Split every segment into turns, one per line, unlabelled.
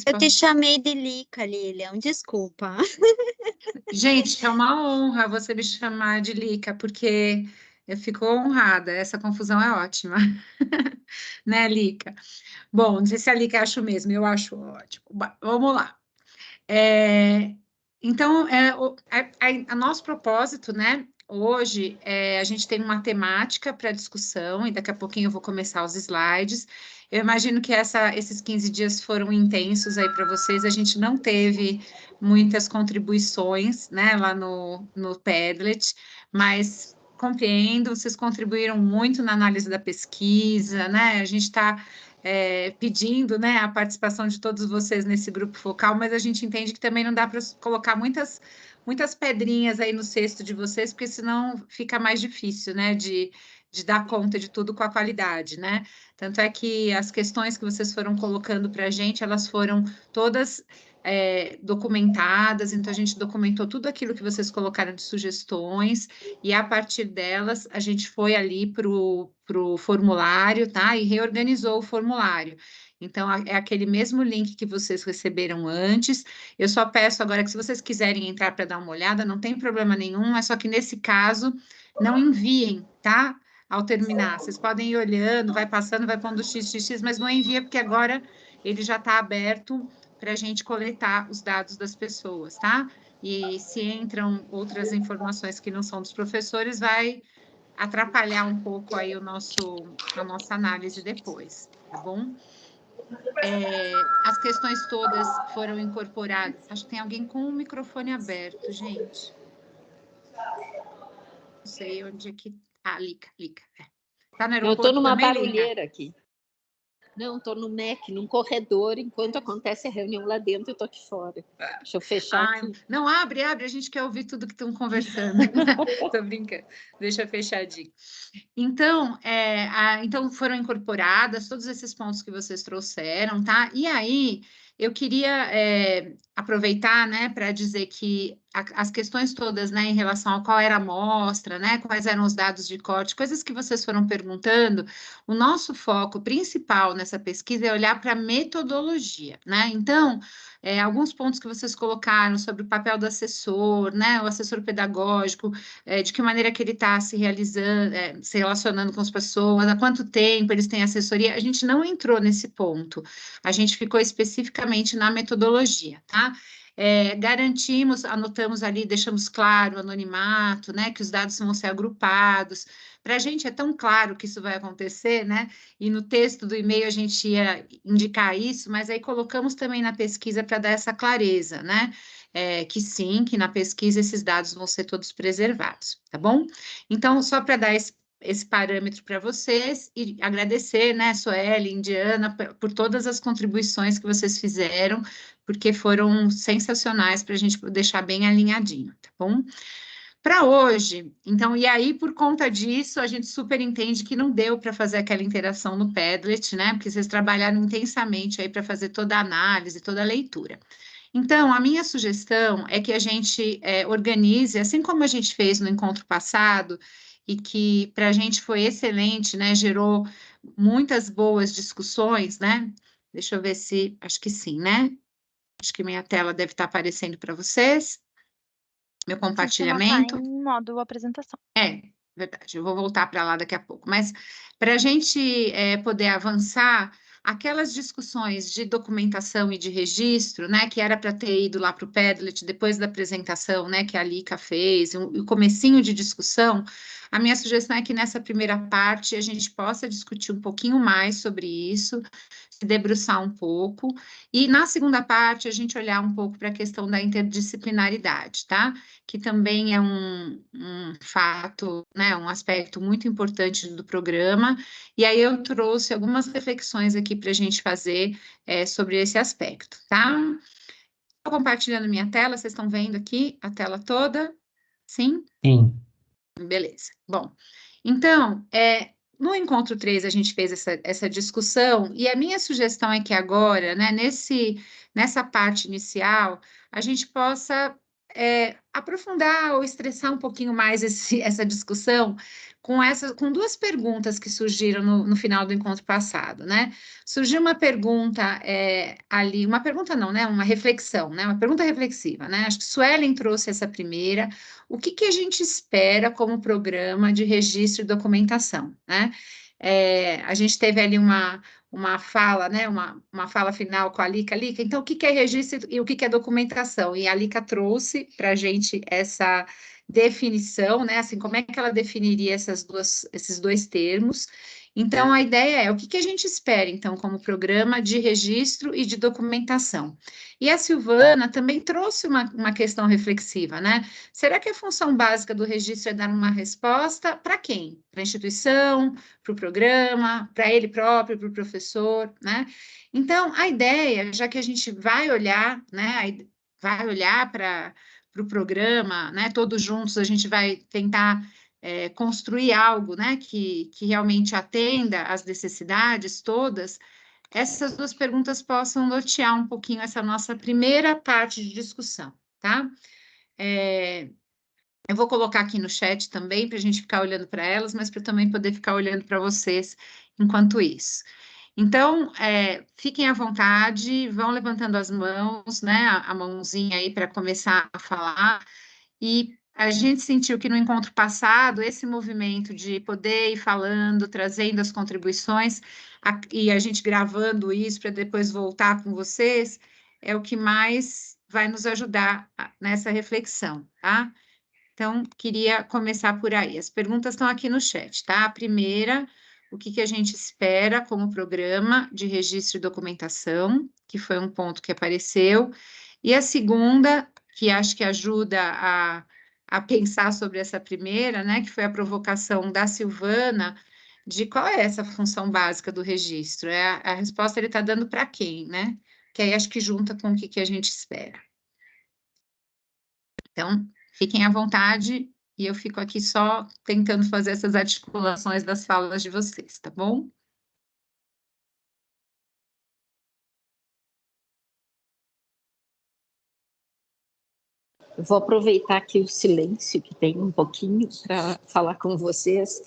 Eu te chamei de Lica, Lilian, desculpa.
Gente, é uma honra você me chamar de Lica, porque eu fico honrada. Essa confusão é ótima. Né, Lica? Bom, não sei se a Lica acha o mesmo, eu acho ótimo. Vamos lá. É, então, a nosso propósito, né? Hoje, a gente tem uma temática para discussão, e daqui a pouquinho eu vou começar os slides. Eu imagino que esses 15 dias foram intensos aí para vocês. A gente não teve muitas contribuições, né, lá no Padlet, mas compreendo, vocês contribuíram muito na análise da pesquisa, né? A gente está pedindo, né, a participação de todos vocês nesse grupo focal, mas a gente entende que também não dá para colocar muitas pedrinhas aí no cesto de vocês, porque senão fica mais difícil, né, de dar conta de tudo com a qualidade, né? Tanto é que as questões que vocês foram colocando para a gente, elas foram todas documentadas, então a gente documentou tudo aquilo que vocês colocaram de sugestões, e a partir delas a gente foi ali para o formulário, tá? E reorganizou o formulário. Então, é aquele mesmo link que vocês receberam antes. Eu só peço agora que, se vocês quiserem entrar para dar uma olhada, não tem problema nenhum, é só que nesse caso, não enviem, tá? Ao terminar, vocês podem ir olhando, vai passando, vai pondo xxx, mas não envia, porque agora ele já está aberto para a gente coletar os dados das pessoas, tá? E se entram outras informações que não são dos professores, vai atrapalhar um pouco aí a nossa análise depois, tá bom? As questões todas foram incorporadas. Acho que tem alguém com o microfone aberto, gente. Não sei onde é que... Ah, Lica. Tá no aeroporto.
Eu estou numa
também,
barulheira aqui. Não, estou no MEC, num corredor, enquanto acontece a reunião lá dentro, eu estou aqui fora. Deixa eu fechar aqui.
Não, abre, a gente quer ouvir tudo que estão conversando. Estou brincando, deixa fechadinho. Então, então foram incorporadas todos esses pontos que vocês trouxeram, tá? E aí, eu queria aproveitar, né, para dizer que as questões todas, né, em relação a qual era a amostra, né, quais eram os dados de corte, coisas que vocês foram perguntando, o nosso foco principal nessa pesquisa é olhar para a metodologia, né? Então, alguns pontos que vocês colocaram sobre o papel do assessor, né, o assessor pedagógico, de que maneira que ele está se realizando, se relacionando com as pessoas, há quanto tempo eles têm assessoria, a gente não entrou nesse ponto, a gente ficou especificamente na metodologia, tá? Garantimos, anotamos ali, deixamos claro o anonimato, né, que os dados vão ser agrupados. Para a gente é tão claro que isso vai acontecer, né? E no texto do e-mail a gente ia indicar isso, mas aí colocamos também na pesquisa para dar essa clareza, né? Que sim, que na pesquisa esses dados vão ser todos preservados, tá bom? Então, só para dar esse parâmetro para vocês e agradecer, né, Sueli, Indiana, por todas as contribuições que vocês fizeram, porque foram sensacionais para a gente deixar bem alinhadinho, tá bom? Para hoje, então, e aí, por conta disso, a gente super entende que não deu para fazer aquela interação no Padlet, né? Porque vocês trabalharam intensamente aí para fazer toda a análise, toda a leitura. Então, a minha sugestão é que a gente organize, assim como a gente fez no encontro passado, e que para a gente foi excelente, né? Gerou muitas boas discussões, né? Deixa eu ver se, acho que sim, né? Acho que minha tela deve estar aparecendo para vocês. Meu compartilhamento.
Está em modo apresentação.
Verdade, eu vou voltar para lá daqui a pouco. Mas para a gente poder avançar, aquelas discussões de documentação e de registro, né, que era para ter ido lá para o Padlet depois da apresentação, né, que a Lica fez, o comecinho de discussão, a minha sugestão é que nessa primeira parte a gente possa discutir um pouquinho mais sobre isso, se debruçar um pouco, e na segunda parte a gente olhar um pouco para a questão da interdisciplinaridade, tá? Que também é um fato, né, um aspecto muito importante do programa, e aí eu trouxe algumas reflexões aqui para a gente fazer sobre esse aspecto, tá? Estou compartilhando minha tela, vocês estão vendo aqui a tela toda? Sim?
Sim.
Beleza. Bom, então, no encontro 3 a gente fez essa discussão, e a minha sugestão é que agora, né, nessa parte inicial, a gente possa aprofundar ou estressar um pouquinho mais essa discussão com duas perguntas que surgiram no final do encontro passado, né? Surgiu uma pergunta ali, uma pergunta não, né? Uma reflexão, né? Uma pergunta reflexiva, né? Acho que Suelen trouxe essa primeira. O que a gente espera como programa de registro e documentação, né? A gente teve ali uma fala, né? Uma fala final com a Lica. Lica, então, o que é registro e o que é documentação? E a Lica trouxe para a gente essa definição, né? Assim, como é que ela definiria esses dois termos? Então, a ideia é o que a gente espera, então, como programa de registro e de documentação. E a Silvana também trouxe uma questão reflexiva, né? Será que a função básica do registro é dar uma resposta para quem? Para a instituição, para o programa, para ele próprio, para o professor, né? Então, a ideia, já que a gente vai olhar, né? Vai olhar para o programa, né? Todos juntos, a gente vai tentar construir algo, né, que realmente atenda às necessidades todas, essas duas perguntas possam nortear um pouquinho essa nossa primeira parte de discussão, tá? Eu vou colocar aqui no chat também, para a gente ficar olhando para elas, mas para também poder ficar olhando para vocês enquanto isso. Então, fiquem à vontade, vão levantando as mãos, né, a mãozinha aí para começar a falar. E a gente sentiu que no encontro passado, esse movimento de poder ir falando, trazendo as contribuições, e a gente gravando isso para depois voltar com vocês, é o que mais vai nos ajudar nessa reflexão, tá? Então, queria começar por aí. As perguntas estão aqui no chat, tá? A primeira, o que a gente espera como programa de registro e documentação, que foi um ponto que apareceu. E a segunda, que acho que ajuda a pensar sobre essa primeira, né, que foi a provocação da Silvana, de qual é essa função básica do registro. A resposta ele está dando para quem, né? Que aí acho que junta com o que a gente espera. Então, fiquem à vontade e eu fico aqui só tentando fazer essas articulações das falas de vocês, tá bom?
Eu vou aproveitar aqui o silêncio que tem um pouquinho para falar com vocês,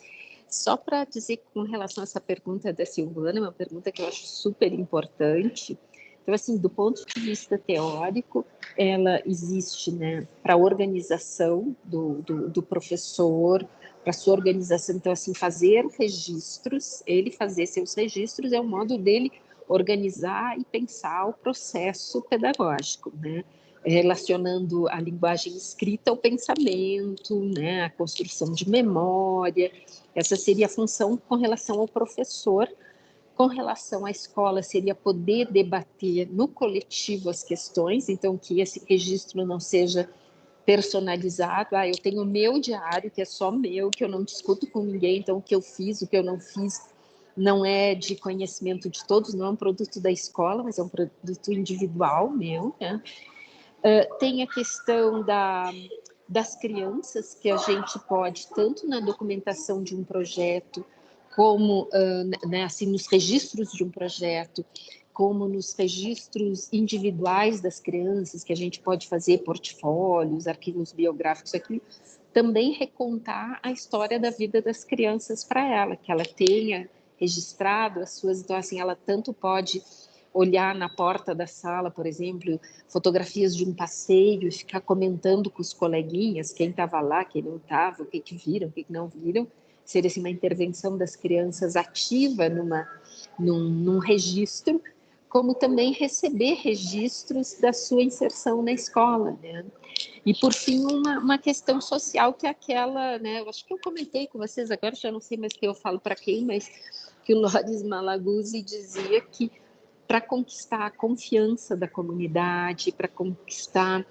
só para dizer que, com relação a essa pergunta da Silvana, é uma pergunta que eu acho super importante. Então, assim, do ponto de vista teórico, ela existe, né, para a organização do professor, para a sua organização. Então, assim, fazer registros, ele fazer seus registros é o modo dele organizar e pensar o processo pedagógico, né? Relacionando a linguagem escrita ao pensamento, né, a construção de memória. Essa seria a função com relação ao professor. Com relação à escola, seria poder debater no coletivo as questões, então que esse registro não seja personalizado. Eu tenho o meu diário, que é só meu, que eu não discuto com ninguém, então o que eu fiz, o que eu não fiz, não é de conhecimento de todos, não é um produto da escola, mas é um produto individual meu, né? Tem a questão das crianças, que a gente pode, tanto na documentação de um projeto, como né, assim, nos registros de um projeto, como nos registros individuais das crianças, que a gente pode fazer portfólios, arquivos biográficos, aqui, também recontar a história da vida das crianças para ela, que ela tenha registrado as suas. Então, assim, ela tanto pode olhar na porta da sala, por exemplo, fotografias de um passeio e ficar comentando com os coleguinhas, quem estava lá, quem não estava, o que viram, o que não viram. Seria assim, uma intervenção das crianças ativa num registro, como também receber registros da sua inserção na escola, né? E, por fim, uma questão social, que é aquela, né? Eu acho que eu comentei com vocês agora, já não sei mais que eu falo para quem, mas que o Loris Malaguzzi dizia que para conquistar a confiança da comunidade, para conquistar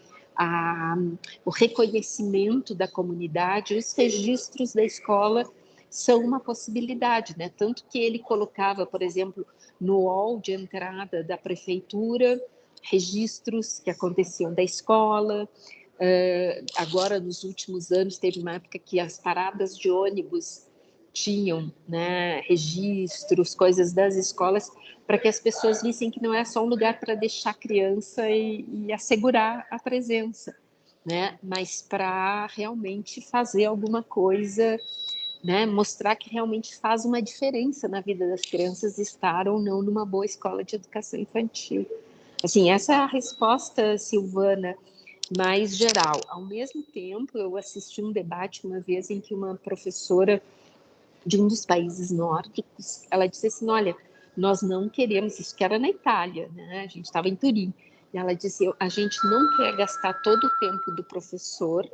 o reconhecimento da comunidade, os registros da escola são uma possibilidade, né? Tanto que ele colocava, por exemplo, no hall de entrada da prefeitura, registros que aconteciam da escola. Agora, nos últimos anos, teve uma época que as paradas de ônibus tinham, né, registros, coisas das escolas, para que as pessoas vissem que não é só um lugar para deixar criança e assegurar a presença, né? Mas para realmente fazer alguma coisa, né? Mostrar que realmente faz uma diferença na vida das crianças estar ou não numa boa escola de educação infantil. Assim, essa é a resposta, Silvana, mais geral. Ao mesmo tempo, eu assisti um debate uma vez em que uma professora de um dos países nórdicos, ela disse assim, olha, nós não queremos, isso que era na Itália, né? A gente estava em Turim, e ela disse, a gente não quer gastar todo o tempo do professor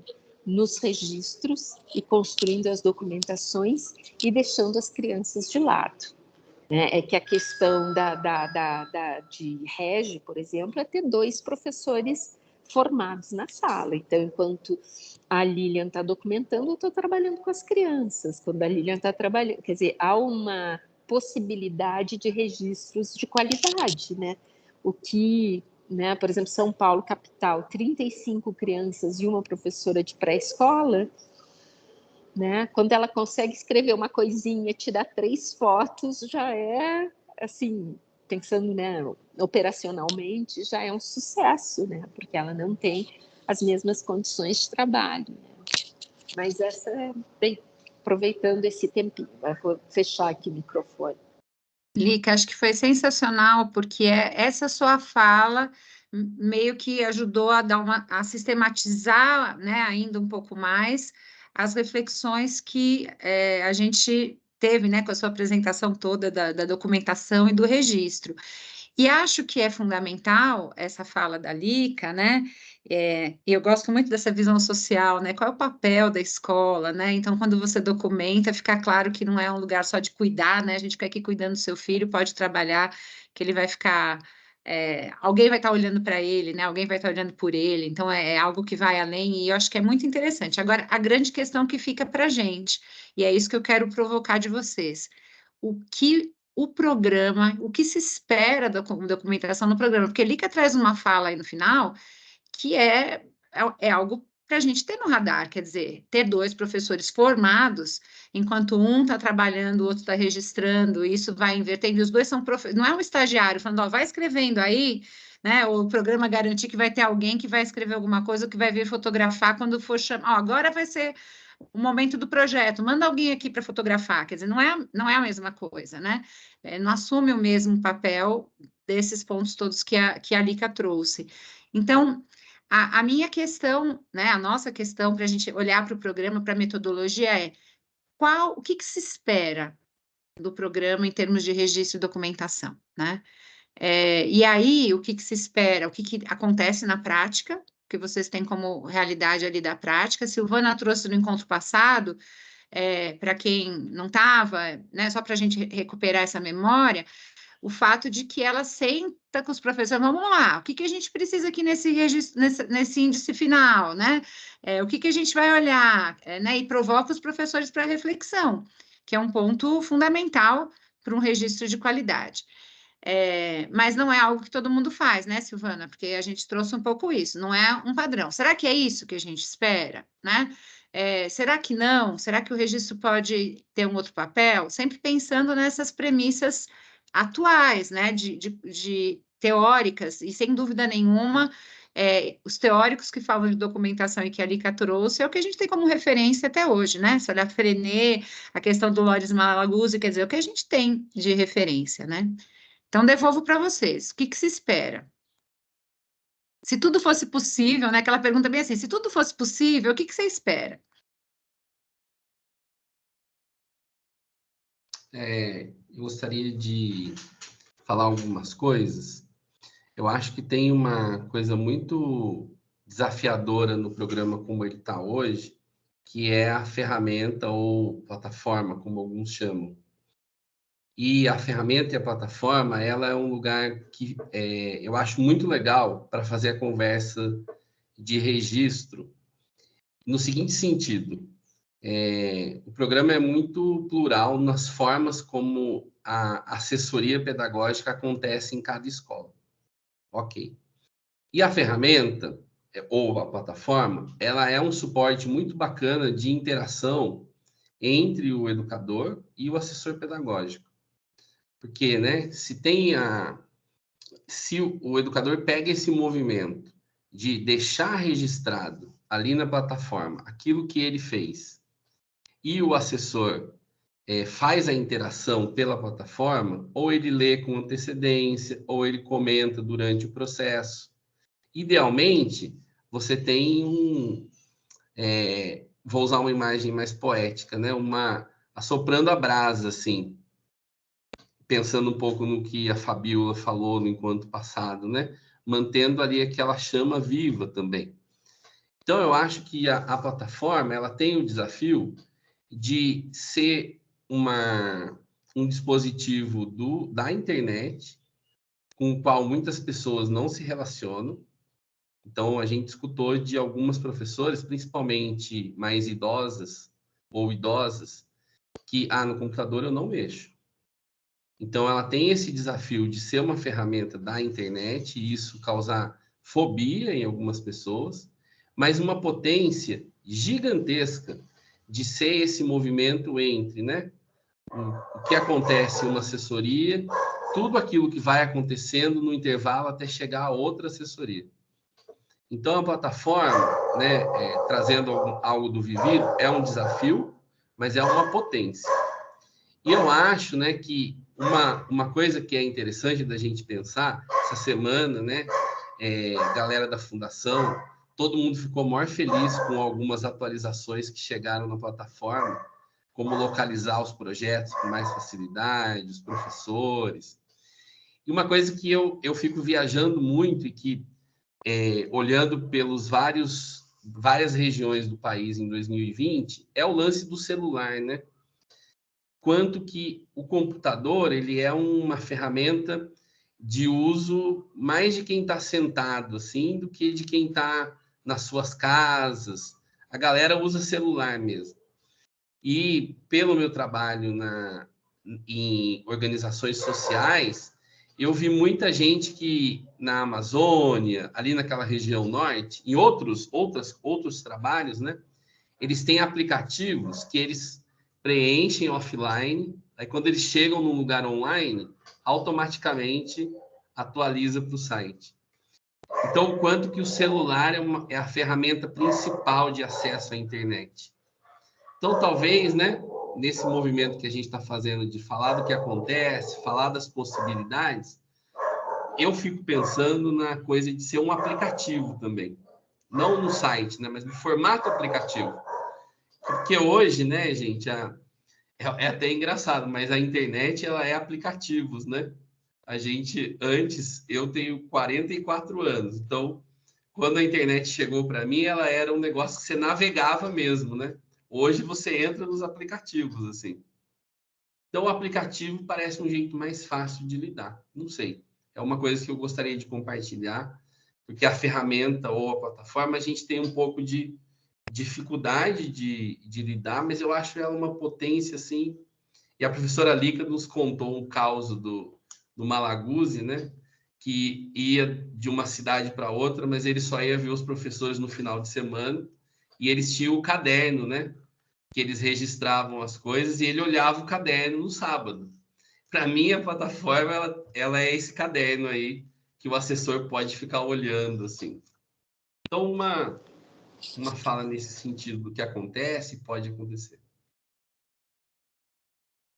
nos registros e construindo as documentações e deixando as crianças de lado. É que a questão de Regi, por exemplo, é ter 2 professores formados na sala. Então, enquanto a Lilian está documentando, eu estou trabalhando com as crianças. Quando a Lilian está trabalhando, quer dizer, há uma possibilidade de registros de qualidade, né? O que, né, por exemplo, São Paulo, capital, 35 crianças e uma professora de pré-escola, né? Quando ela consegue escrever uma coisinha, tirar 3 fotos, já é, assim, pensando, né, operacionalmente, já é um sucesso, né? Porque ela não tem as mesmas condições de trabalho, né? Mas essa é, bem, aproveitando esse tempinho, eu vou fechar aqui o microfone.
Lica, acho que foi sensacional, porque essa sua fala meio que ajudou a dar a sistematizar, né, ainda um pouco mais as reflexões que a gente teve, né, com a sua apresentação toda da documentação e do registro. E acho que é fundamental essa fala da Lica, né? E eu gosto muito dessa visão social, né? Qual é o papel da escola, né? Então, quando você documenta, fica claro que não é um lugar só de cuidar, né? A gente fica aqui cuidando do seu filho, pode trabalhar, que ele vai ficar. Alguém vai estar olhando para ele, né? Alguém vai estar olhando por ele, então é algo que vai além, e eu acho que é muito interessante. Agora, a grande questão que fica para a gente, e é isso que eu quero provocar de vocês: o que o programa, o que se espera da documentação no programa, porque Lica traz uma fala aí no final que é algo para a gente ter no radar, quer dizer, ter 2 professores formados, enquanto um está trabalhando, o outro está registrando, isso vai invertendo, e os 2 são não é um estagiário falando, ó, vai escrevendo aí, né? O programa garantir que vai ter alguém que vai escrever alguma coisa, que vai vir fotografar quando for chamar, ó, agora vai ser o momento do projeto, manda alguém aqui para fotografar, quer dizer, não é a mesma coisa, né? Não assume o mesmo papel desses pontos todos que a Lica trouxe. Então, a minha questão, né, a nossa questão para a gente olhar para o programa, para a metodologia é o que se espera do programa em termos de registro e documentação, né? E aí, o que se espera, o que acontece na prática, que vocês têm como realidade ali da prática. Silvana trouxe no encontro passado, para quem não estava, né, só para a gente recuperar essa memória, o fato de que ela senta com os professores, vamos lá, o que a gente precisa aqui nesse registro, nesse índice final, né? O que a gente vai olhar, né? E provoca os professores para reflexão, que é um ponto fundamental para um registro de qualidade. Mas não é algo que todo mundo faz, né, Silvana? Porque a gente trouxe um pouco isso, não é um padrão. Será que é isso que a gente espera, né? Será que não? Será que o registro pode ter um outro papel? Sempre pensando nessas premissas atuais, né, de teóricas, e sem dúvida nenhuma, os teóricos que falam de documentação e que a Lica trouxe é o que a gente tem como referência até hoje, né? Se olhar Freinet, a questão do Loris Malaguzzi, quer dizer, o que a gente tem de referência, né? Então, devolvo para vocês. O que se espera? Se tudo fosse possível, né? Aquela pergunta bem assim, se tudo fosse possível, o que você espera?
Eu gostaria de falar algumas coisas. Eu acho que tem uma coisa muito desafiadora no programa como ele está hoje, que é a ferramenta ou plataforma, como alguns chamam. E a ferramenta e a plataforma, ela é um lugar que eu acho muito legal para fazer a conversa de registro, no seguinte sentido: o programa é muito plural nas formas como a assessoria pedagógica acontece em cada escola. Ok. E a ferramenta, ou a plataforma, ela é um suporte muito bacana de interação entre o educador e o assessor pedagógico. Porque, né, se o educador pega esse movimento de deixar registrado ali na plataforma aquilo que ele fez e o assessor faz a interação pela plataforma, ou ele lê com antecedência, ou ele comenta durante o processo. Idealmente, você tem vou usar uma imagem mais poética, né? Assoprando a brasa, assim, pensando um pouco no que a Fabíola falou no encontro passado, né? Mantendo ali aquela chama viva também. Então, eu acho que a plataforma ela tem o desafio de ser um dispositivo da internet com o qual muitas pessoas não se relacionam. Então, a gente escutou de algumas professoras, principalmente mais idosas ou idosas, que no computador eu não mexo. Então, ela tem esse desafio de ser uma ferramenta da internet e isso causar fobia em algumas pessoas, mas uma potência gigantesca de ser esse movimento entre, né, o que acontece em uma assessoria, tudo aquilo que vai acontecendo no intervalo até chegar a outra assessoria. Então, a plataforma, né, trazendo algo do vivido, é um desafio, mas é uma potência. E eu acho, né, que uma coisa que é interessante da gente pensar, essa semana, né, galera da Fundação, todo mundo ficou maior feliz com algumas atualizações que chegaram na plataforma, como localizar os projetos com mais facilidade, os professores. E uma coisa que eu fico viajando muito e que, olhando pelos várias regiões do país em 2020, é o lance do celular, né? Quanto que o computador ele é uma ferramenta de uso mais de quem está sentado, assim, do que de quem está nas suas casas. A galera usa celular mesmo. E pelo meu trabalho em organizações sociais, eu vi muita gente que na Amazônia, ali naquela região norte, em outros trabalhos, né? Eles têm aplicativos que eles preenchem offline, aí quando eles chegam num lugar online, automaticamente atualiza para o site. Então, o quanto que o celular é a ferramenta principal de acesso à internet. Então, talvez, né, nesse movimento que a gente está fazendo de falar do que acontece, falar das possibilidades, eu fico pensando na coisa de ser um aplicativo também. Não no site, né, mas no formato aplicativo. Porque hoje, né, gente, é até engraçado, mas a internet, ela é aplicativos, né? Eu tenho 44 anos, então, quando a internet chegou para mim, ela era um negócio que você navegava mesmo, né? Hoje você entra nos aplicativos, assim. Então, o aplicativo parece um jeito mais fácil de lidar. Não sei. É uma coisa que eu gostaria de compartilhar, porque a ferramenta ou a plataforma, a gente tem um pouco de dificuldade de lidar, mas eu acho ela uma potência, assim. E a professora Lica nos contou um caos do Malaguzzi, né? Que ia de uma cidade para outra, mas ele só ia ver os professores no final de semana, e eles tinham o caderno, né? Que eles registravam as coisas e ele olhava o caderno no sábado. Para mim, a plataforma ela é esse caderno aí que o assessor pode ficar olhando, assim. Então, uma fala nesse sentido do que acontece, pode acontecer.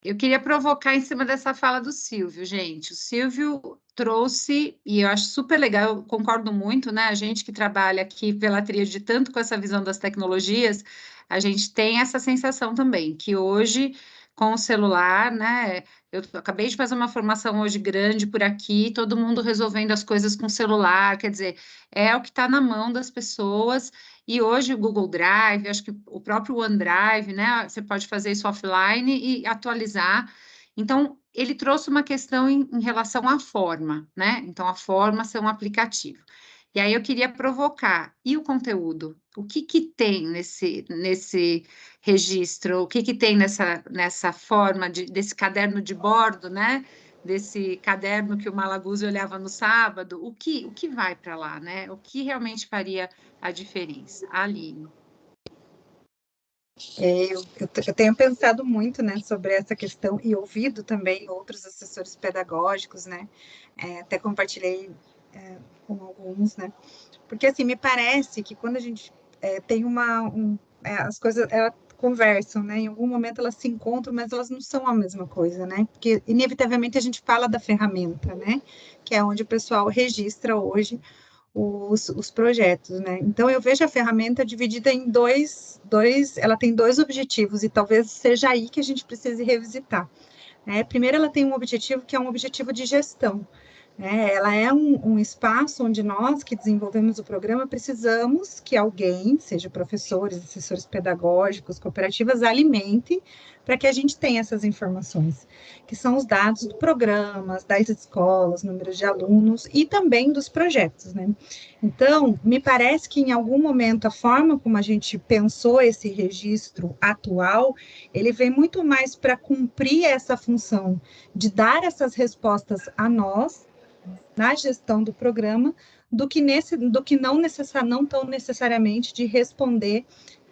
Eu queria provocar em cima dessa fala do Silvio, gente. O Silvio trouxe, e eu acho super legal, eu concordo muito, né? A gente que trabalha aqui pela tríade tanto com essa visão das tecnologias, a gente tem essa sensação também, que hoje, com o celular, né? Eu acabei de fazer uma formação hoje grande por aqui, todo mundo resolvendo as coisas com celular, quer dizer, é o que está na mão das pessoas. E hoje o Google Drive, acho que o próprio OneDrive, né? Você pode fazer isso offline e atualizar. Então, ele trouxe uma questão em relação à forma, né? Então, a forma ser um aplicativo. E aí eu queria provocar, e o conteúdo? O que tem nesse registro? O que tem nessa forma desse caderno de bordo, né? Desse caderno que o Malaguzzi olhava no sábado, o que vai para lá, né? O que realmente faria a diferença? Aline.
Eu tenho pensado muito, né, sobre essa questão e ouvido também outros assessores pedagógicos, né, até compartilhei com alguns, né, porque assim, me parece que quando a gente tem as coisas elas conversam, né? Em algum momento elas se encontram, mas elas não são a mesma coisa, né? Porque inevitavelmente a gente fala da ferramenta, né? Que é onde o pessoal registra hoje os projetos, né? Então eu vejo a ferramenta dividida em ela tem dois objetivos, e talvez seja aí que a gente precise revisitar, né? Primeiro, ela tem um objetivo que é um objetivo de gestão, né? Ela é um espaço onde nós, que desenvolvemos o programa, precisamos que alguém, seja professores, assessores pedagógicos, cooperativas, alimente para que a gente tenha essas informações, que são os dados do programa, das escolas, números de alunos e também dos projetos, né? Então, me parece que em algum momento a forma como a gente pensou esse registro atual, ele vem muito mais para cumprir essa função de dar essas respostas a nós, na gestão do programa, do que não tão necessariamente de responder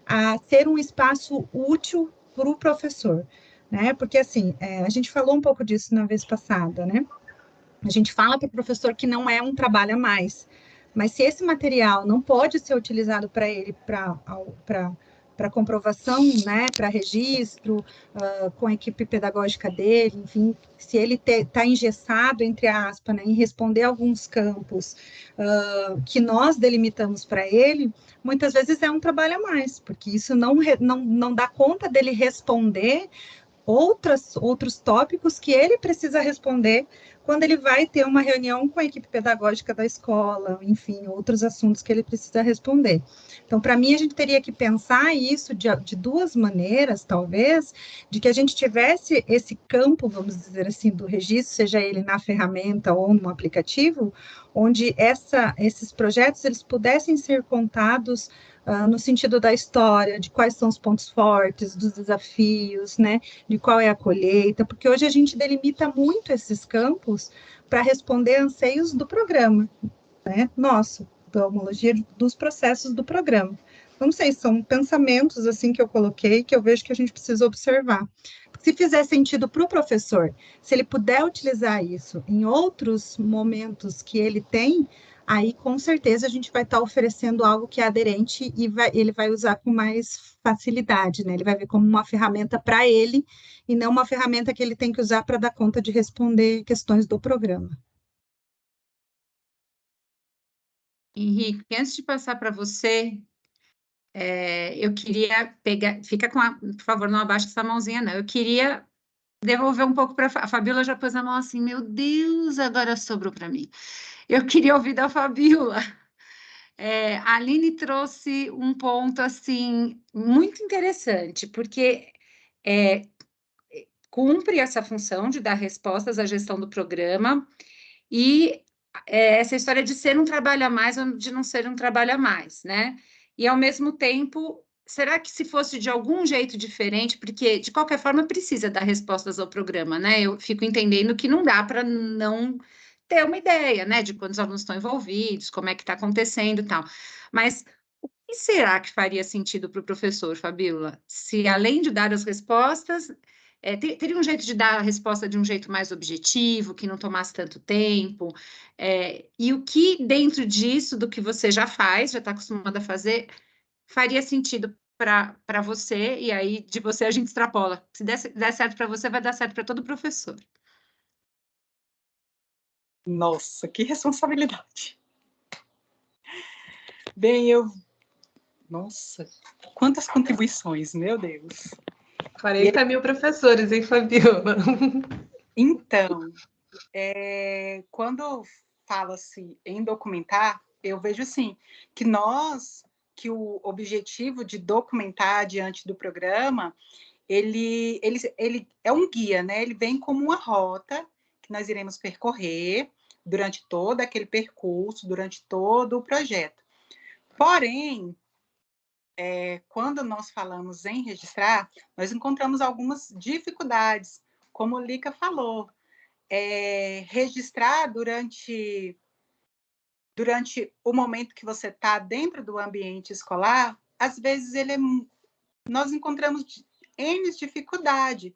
a ser um espaço útil para o professor, né? Porque assim, a gente falou um pouco disso na vez passada, né? A gente fala para o professor que não é um trabalho a mais, mas se esse material não pode ser utilizado para ele para comprovação, né, para registro, com a equipe pedagógica dele, enfim, se ele está engessado, entre aspas, né, em responder alguns campos que nós delimitamos para ele, muitas vezes é um trabalho a mais, porque isso não dá conta dele responder outros tópicos que ele precisa responder quando ele vai ter uma reunião com a equipe pedagógica da escola, enfim, outros assuntos que ele precisa responder. Então, para mim, a gente teria que pensar isso de duas maneiras, talvez, de que a gente tivesse esse campo, vamos dizer assim, do registro, seja ele na ferramenta ou no aplicativo, onde esses projetos eles pudessem ser contados no sentido da história, de quais são os pontos fortes, dos desafios, né, de qual é a colheita, porque hoje a gente delimita muito esses campos para responder anseios do programa, né, nosso, da homologia dos processos do programa. Não sei, são pensamentos assim que eu coloquei, que eu vejo que a gente precisa observar. Se fizer sentido para o professor, se ele puder utilizar isso em outros momentos que ele tem, aí com certeza a gente vai estar oferecendo algo que é aderente e ele vai usar com mais facilidade, né? Ele vai ver como uma ferramenta para ele e não uma ferramenta que ele tem que usar para dar conta de responder questões do programa.
Henrique, antes de passar para você, eu queria pegar, por favor, não abaixe essa mãozinha, não. Eu queria devolver um pouco para a Fabíola, já pôs a mão assim, meu Deus, agora sobrou para mim. Eu queria ouvir da Fabíola. A Aline trouxe um ponto assim muito interessante, porque cumpre essa função de dar respostas à gestão do programa e essa história de ser um trabalho a mais ou de não ser um trabalho a mais, né? E, ao mesmo tempo, será que se fosse de algum jeito diferente, porque, de qualquer forma, precisa dar respostas ao programa, né? Eu fico entendendo que não dá para não ter uma ideia, né, de quantos alunos estão envolvidos, como é que está acontecendo e tal. Mas o que será que faria sentido para o professor, Fabíola? Se, além de dar as respostas, teria um jeito de dar a resposta de um jeito mais objetivo, que não tomasse tanto tempo, e o que dentro disso, do que você já faz, já está acostumada a fazer, faria sentido para você, e aí de você a gente extrapola. Se der certo para você, vai dar certo para todo professor.
Nossa, que responsabilidade. Bem, Nossa, quantas contribuições, meu Deus.
40 mil professores, hein, Fabiola?
Então, quando fala-se em documentar, eu vejo assim, que o objetivo de documentar diante do programa, ele é um guia, né? Ele vem como uma rota que nós iremos percorrer durante todo aquele percurso, durante todo o projeto. Porém, quando nós falamos em registrar, nós encontramos algumas dificuldades, como o Lica falou. Registrar durante o momento que você está dentro do ambiente escolar, às vezes nós encontramos N dificuldade.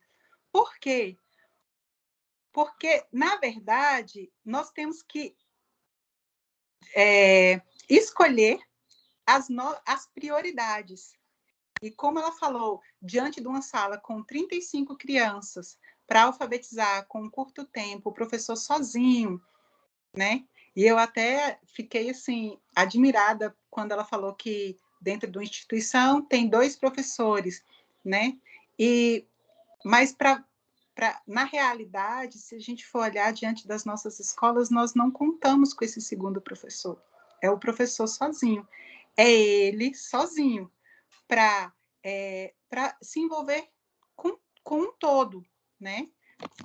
Por quê? Porque, na verdade, nós temos que escolher as prioridades. E como ela falou, diante de uma sala com 35 crianças, para alfabetizar com um curto tempo, o professor sozinho, né? E eu até fiquei, assim, admirada quando ela falou que dentro de uma instituição tem 2 professores, né? Mas na realidade, se a gente for olhar diante das nossas escolas, nós não contamos com esse segundo professor. É o professor sozinho. É ele sozinho para se envolver com um todo, né?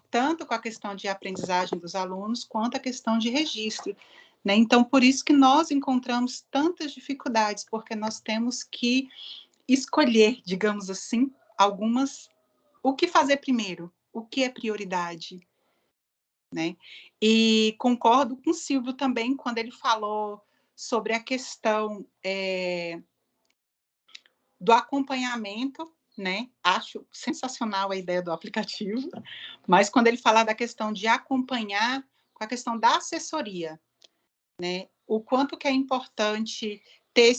Tanto com a questão de aprendizagem dos alunos, quanto a questão de registro, né? Então, por isso que nós encontramos tantas dificuldades, porque nós temos que escolher, digamos assim, o que fazer primeiro, o que é prioridade, né? E concordo com o Silvio também, quando ele falou sobre a questão do acompanhamento, né? Acho sensacional a ideia do aplicativo, mas quando ele fala da questão de acompanhar com a questão da assessoria, né? O quanto que é importante ter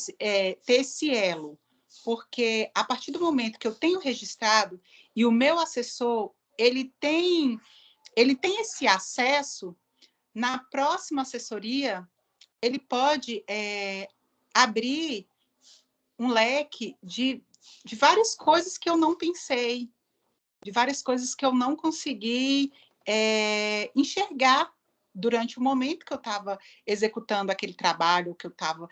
esse elo, porque a partir do momento que eu tenho registrado e o meu assessor ele tem esse acesso, na próxima assessoria ele pode abrir um leque de várias coisas que eu não pensei, de várias coisas que eu não consegui enxergar durante o momento que eu estava executando aquele trabalho, que eu estava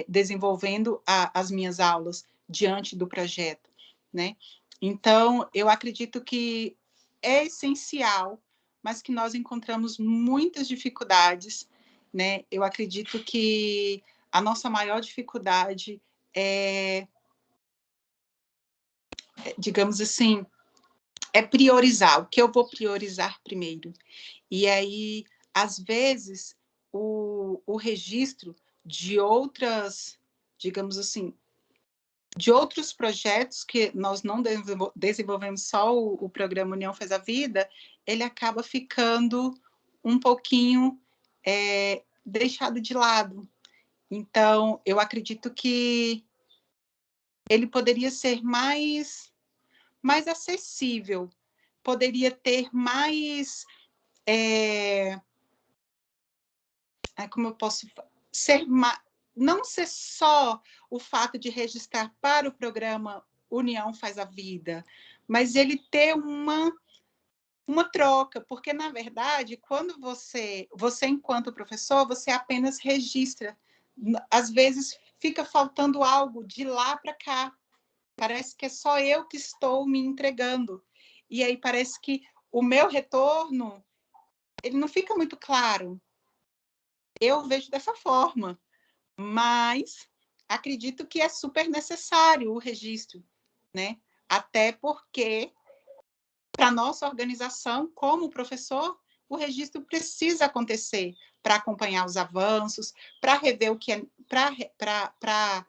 desenvolvendo as minhas aulas diante do projeto, né? Então, eu acredito que é essencial, mas que nós encontramos muitas dificuldades, né? Eu acredito que a nossa maior dificuldade digamos assim, é priorizar, o que eu vou priorizar primeiro. E aí, às vezes, o registro de outras, digamos assim, de outros projetos que nós não desenvolvemos só o programa União Faz a Vida, ele acaba ficando um pouquinho deixado de lado. Então, eu acredito que ele poderia ser mais acessível, poderia ter mais, como eu posso ser, não ser só o fato de registrar para o programa União Faz a Vida, mas ele ter uma troca, porque, na verdade, quando você enquanto professor, você apenas registra, às vezes fica faltando algo de lá para cá, parece que é só eu que estou me entregando. E aí parece que o meu retorno, ele não fica muito claro. Eu vejo dessa forma, mas acredito que é super necessário o registro, né? Até porque, para a nossa organização, como professor, o registro precisa acontecer para acompanhar os avanços, para rever o que é, para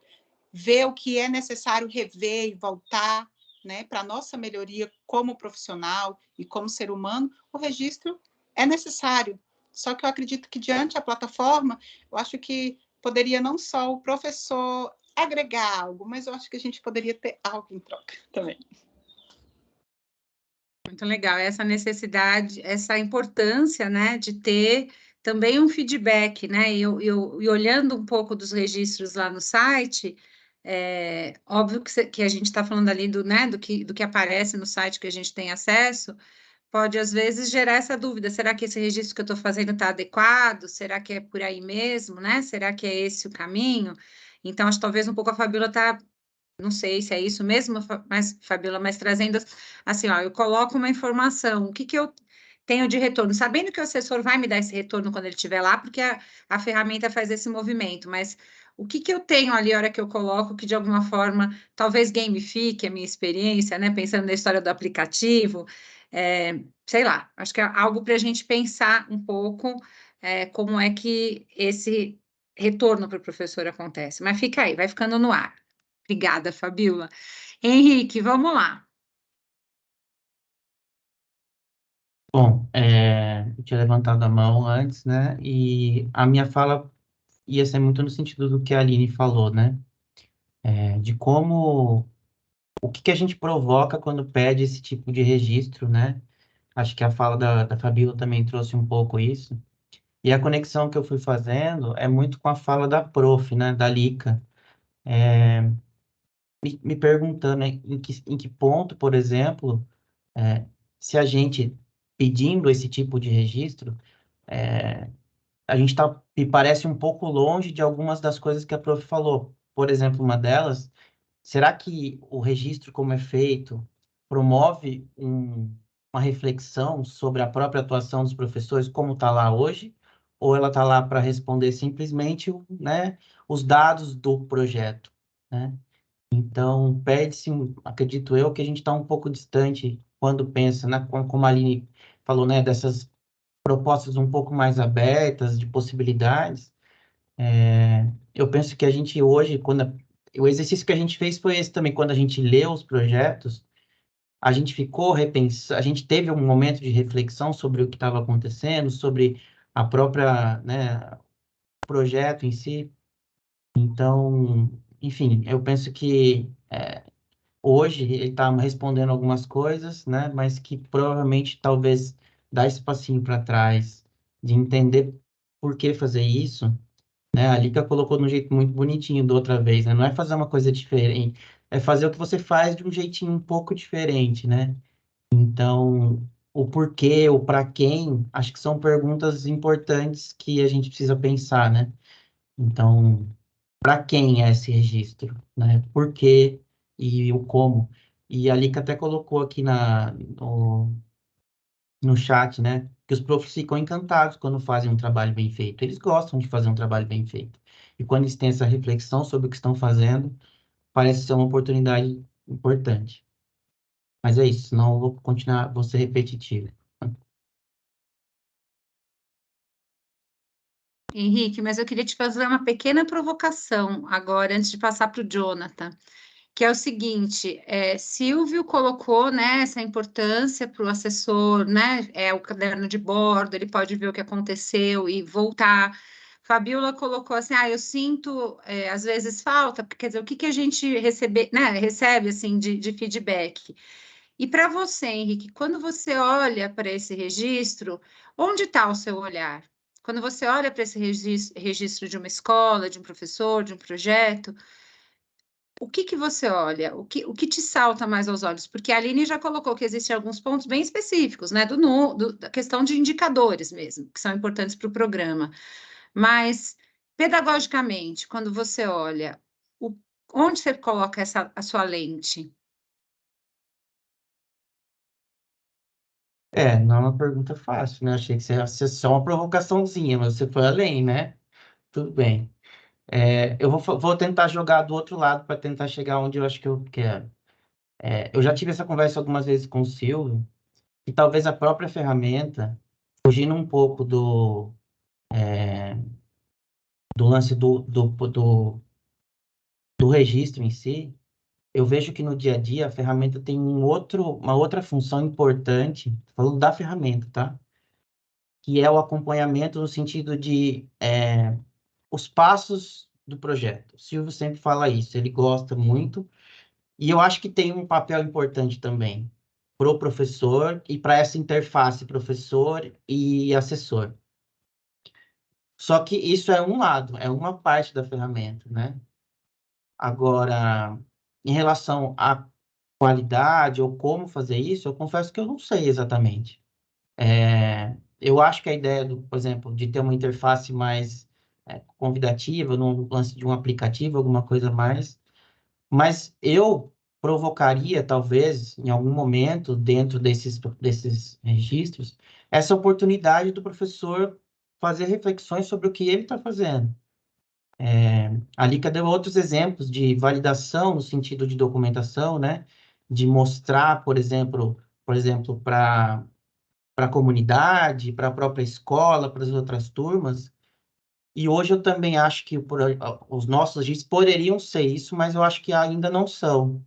ver o que é necessário rever e voltar, né, para a nossa melhoria como profissional e como ser humano, o registro é necessário. Só que eu acredito que, diante da plataforma, eu acho que poderia não só o professor agregar algo, mas eu acho que a gente poderia ter algo em troca também.
Muito legal, essa necessidade, essa importância, né, de ter também um feedback, né, e olhando um pouco dos registros lá no site, óbvio que a gente está falando ali né, do que aparece no site que a gente tem acesso, pode às vezes gerar essa dúvida, será que esse registro que eu estou fazendo está adequado? Será que é por aí mesmo, né? Será que é esse o caminho? Então, acho que talvez um pouco a Fabíola está, não sei se é isso mesmo, mas, Fabíola, mas trazendo assim, ó, eu coloco uma informação, o que eu tenho de retorno, sabendo que o assessor vai me dar esse retorno quando ele estiver lá, porque a ferramenta faz esse movimento, mas o que eu tenho ali, a hora que eu coloco, que de alguma forma, talvez gamifique a minha experiência, né, pensando na história do aplicativo, sei lá, acho que é algo para a gente pensar um pouco como é que esse retorno para o professor acontece, mas fica aí, vai ficando no ar. Obrigada, Fabíola. Henrique, vamos lá.
Bom, eu tinha levantado a mão antes, né? E a minha fala ia ser muito no sentido do que a Aline falou, né? de como, o que que a gente provoca quando pede esse tipo de registro, né? Acho que a fala da Fabíola também trouxe um pouco isso. E a conexão que eu fui fazendo é muito com a fala da prof, né, da Lica, me perguntando, né, em que ponto, por exemplo, é, se a gente pedindo esse tipo de registro, é, a gente tá, me parece um pouco longe de algumas das coisas que a prof falou. Por exemplo, uma delas, será que o registro, como é feito, promove uma reflexão sobre a própria atuação dos professores, como está lá hoje? Ou ela está lá para responder simplesmente, né, os dados do projeto, né? Então, perde-se, acredito eu, que a gente está um pouco distante quando pensa, né, como a Aline falou, né, dessas propostas um pouco mais abertas, de possibilidades. Eu penso que a gente hoje, o exercício que a gente fez foi esse também, quando a gente leu os projetos, a gente ficou repensando, a gente teve um momento de reflexão sobre o que estava acontecendo, sobre a própria, né, projeto em si. Então, enfim, eu penso que hoje ele está respondendo algumas coisas, né, mas que provavelmente talvez dar esse passinho para trás, de entender por que fazer isso, né? A Lika colocou de um jeito muito bonitinho da outra vez, né? Não é fazer uma coisa diferente, é fazer o que você faz de um jeitinho um pouco diferente, né? Então, o porquê, o para quem, acho que são perguntas importantes que a gente precisa pensar, né? Então, para quem é esse registro, né? Por quê e o como. E a Lika até colocou aqui no chat, né? Que os profs ficam encantados quando fazem um trabalho bem feito. Eles gostam de fazer um trabalho bem feito. E quando eles têm essa reflexão sobre o que estão fazendo, parece ser uma oportunidade importante. Mas é isso, senão eu vou continuar, vou ser repetitivo.
Henrique, mas eu queria te fazer uma pequena provocação agora, antes de passar para o Jonathan, que é o seguinte, Silvio colocou, né, essa importância para o assessor, né, o caderno de bordo, ele pode ver o que aconteceu e voltar. Fabiola colocou assim, eu sinto, às vezes falta, porque quer dizer, o que a gente recebe assim, de feedback. E para você, Henrique, quando você olha para esse registro, onde está o seu olhar? Quando você olha para esse registro de uma escola, de um professor, de um projeto, o que você olha? O que te salta mais aos olhos? Porque a Aline já colocou que existem alguns pontos bem específicos, né? Da questão de indicadores mesmo, que são importantes para o programa. Mas, pedagogicamente, quando você olha, onde você coloca a sua lente?
Não é uma pergunta fácil, né? Achei que você ia ser só uma provocaçãozinha, mas você foi além, né? Tudo bem. Eu vou tentar jogar do outro lado para tentar chegar onde eu acho que eu quero. Eu já tive essa conversa algumas vezes com o Silvio, e talvez a própria ferramenta, fugindo um pouco do lance do registro em si, eu vejo que no dia a dia a ferramenta tem uma outra função importante, falando da ferramenta, tá? Que é o acompanhamento no sentido de os passos do projeto. O Silvio sempre fala isso, ele gosta muito, e eu acho que tem um papel importante também para o professor e para essa interface professor e assessor. Só que isso é um lado, é uma parte da ferramenta, né? Agora, em relação à qualidade ou como fazer isso, eu confesso que eu não sei exatamente. Eu acho que a ideia, por exemplo, de ter uma interface mais convidativa, no lance de um aplicativo, alguma coisa mais, mas eu provocaria, talvez, em algum momento, dentro desses registros, essa oportunidade do professor fazer reflexões sobre o que ele está fazendo. A Lica deu outros exemplos de validação no sentido de documentação, né? De mostrar, por exemplo, para a comunidade, para a própria escola, para as outras turmas. E hoje eu também acho que os nossos registros poderiam ser isso, mas eu acho que ainda não são.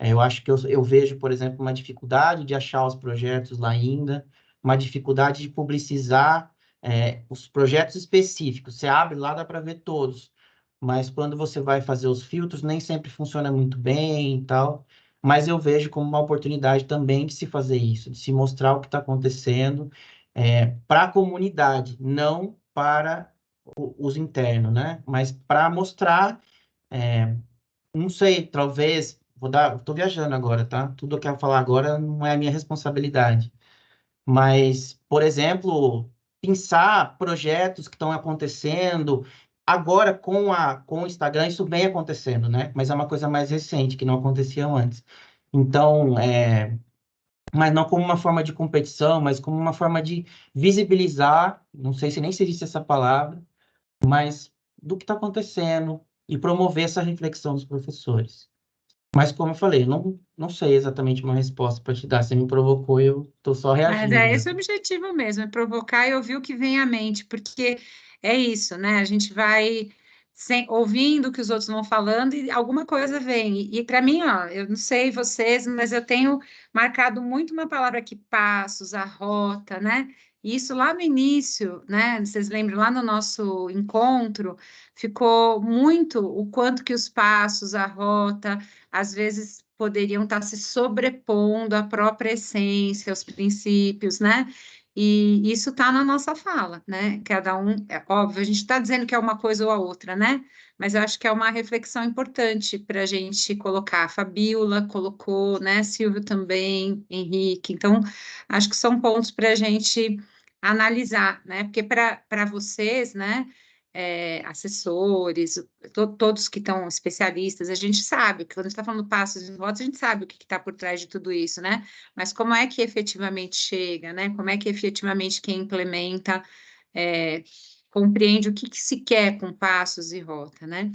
Eu acho que eu vejo, por exemplo, uma dificuldade de achar os projetos lá ainda, uma dificuldade de publicizar os projetos específicos. Você abre lá, dá para ver todos. mas quando você vai fazer os filtros, nem sempre funciona muito bem e tal. Mas eu vejo como uma oportunidade também de se fazer isso, de se mostrar o que está acontecendo para a comunidade, não para os internos, né? Mas para mostrar, não sei, talvez, estou viajando agora, tá? Tudo que eu quero falar agora não é a minha responsabilidade. Mas, por exemplo, pensar projetos que estão acontecendo agora com o Instagram, isso vem acontecendo, né? Mas é uma coisa mais recente, que não acontecia antes. Então, mas não como uma forma de competição, mas como uma forma de visibilizar, não sei se nem se existe essa palavra, mas do que está acontecendo e promover essa reflexão dos professores. Mas, como eu falei, não sei exatamente uma resposta para te dar. Você me provocou e eu estou só
Mas
reagindo
é esse o
mesmo.
objetivo mesmo, é provocar e ouvir o que vem à mente, porque é isso, né? A gente vai ouvindo o que os outros vão falando e alguma coisa vem. E para mim, ó, eu não sei vocês, mas eu tenho marcado muito uma palavra aqui, passos, a rota, né? E isso lá no início, né? Vocês lembram, lá no nosso encontro, ficou muito o quanto que os passos, a rota, às vezes poderiam estar se sobrepondo à própria essência, aos princípios, né? E isso está na nossa fala, né? Cada um, é óbvio, a gente está dizendo que é uma coisa ou a outra, né? Mas eu acho que é uma reflexão importante para a gente colocar. A Fabíola colocou, né? Silvio também, Henrique. Então, acho que são pontos para a gente analisar, né? Porque para vocês, né? Assessores, todos que estão especialistas, a gente sabe, que quando a gente está falando passos e votos, a gente sabe o que está por trás de tudo isso, né? Mas como é que efetivamente chega, né? Como é que efetivamente quem implementa compreende o que se quer com passos e rota, né?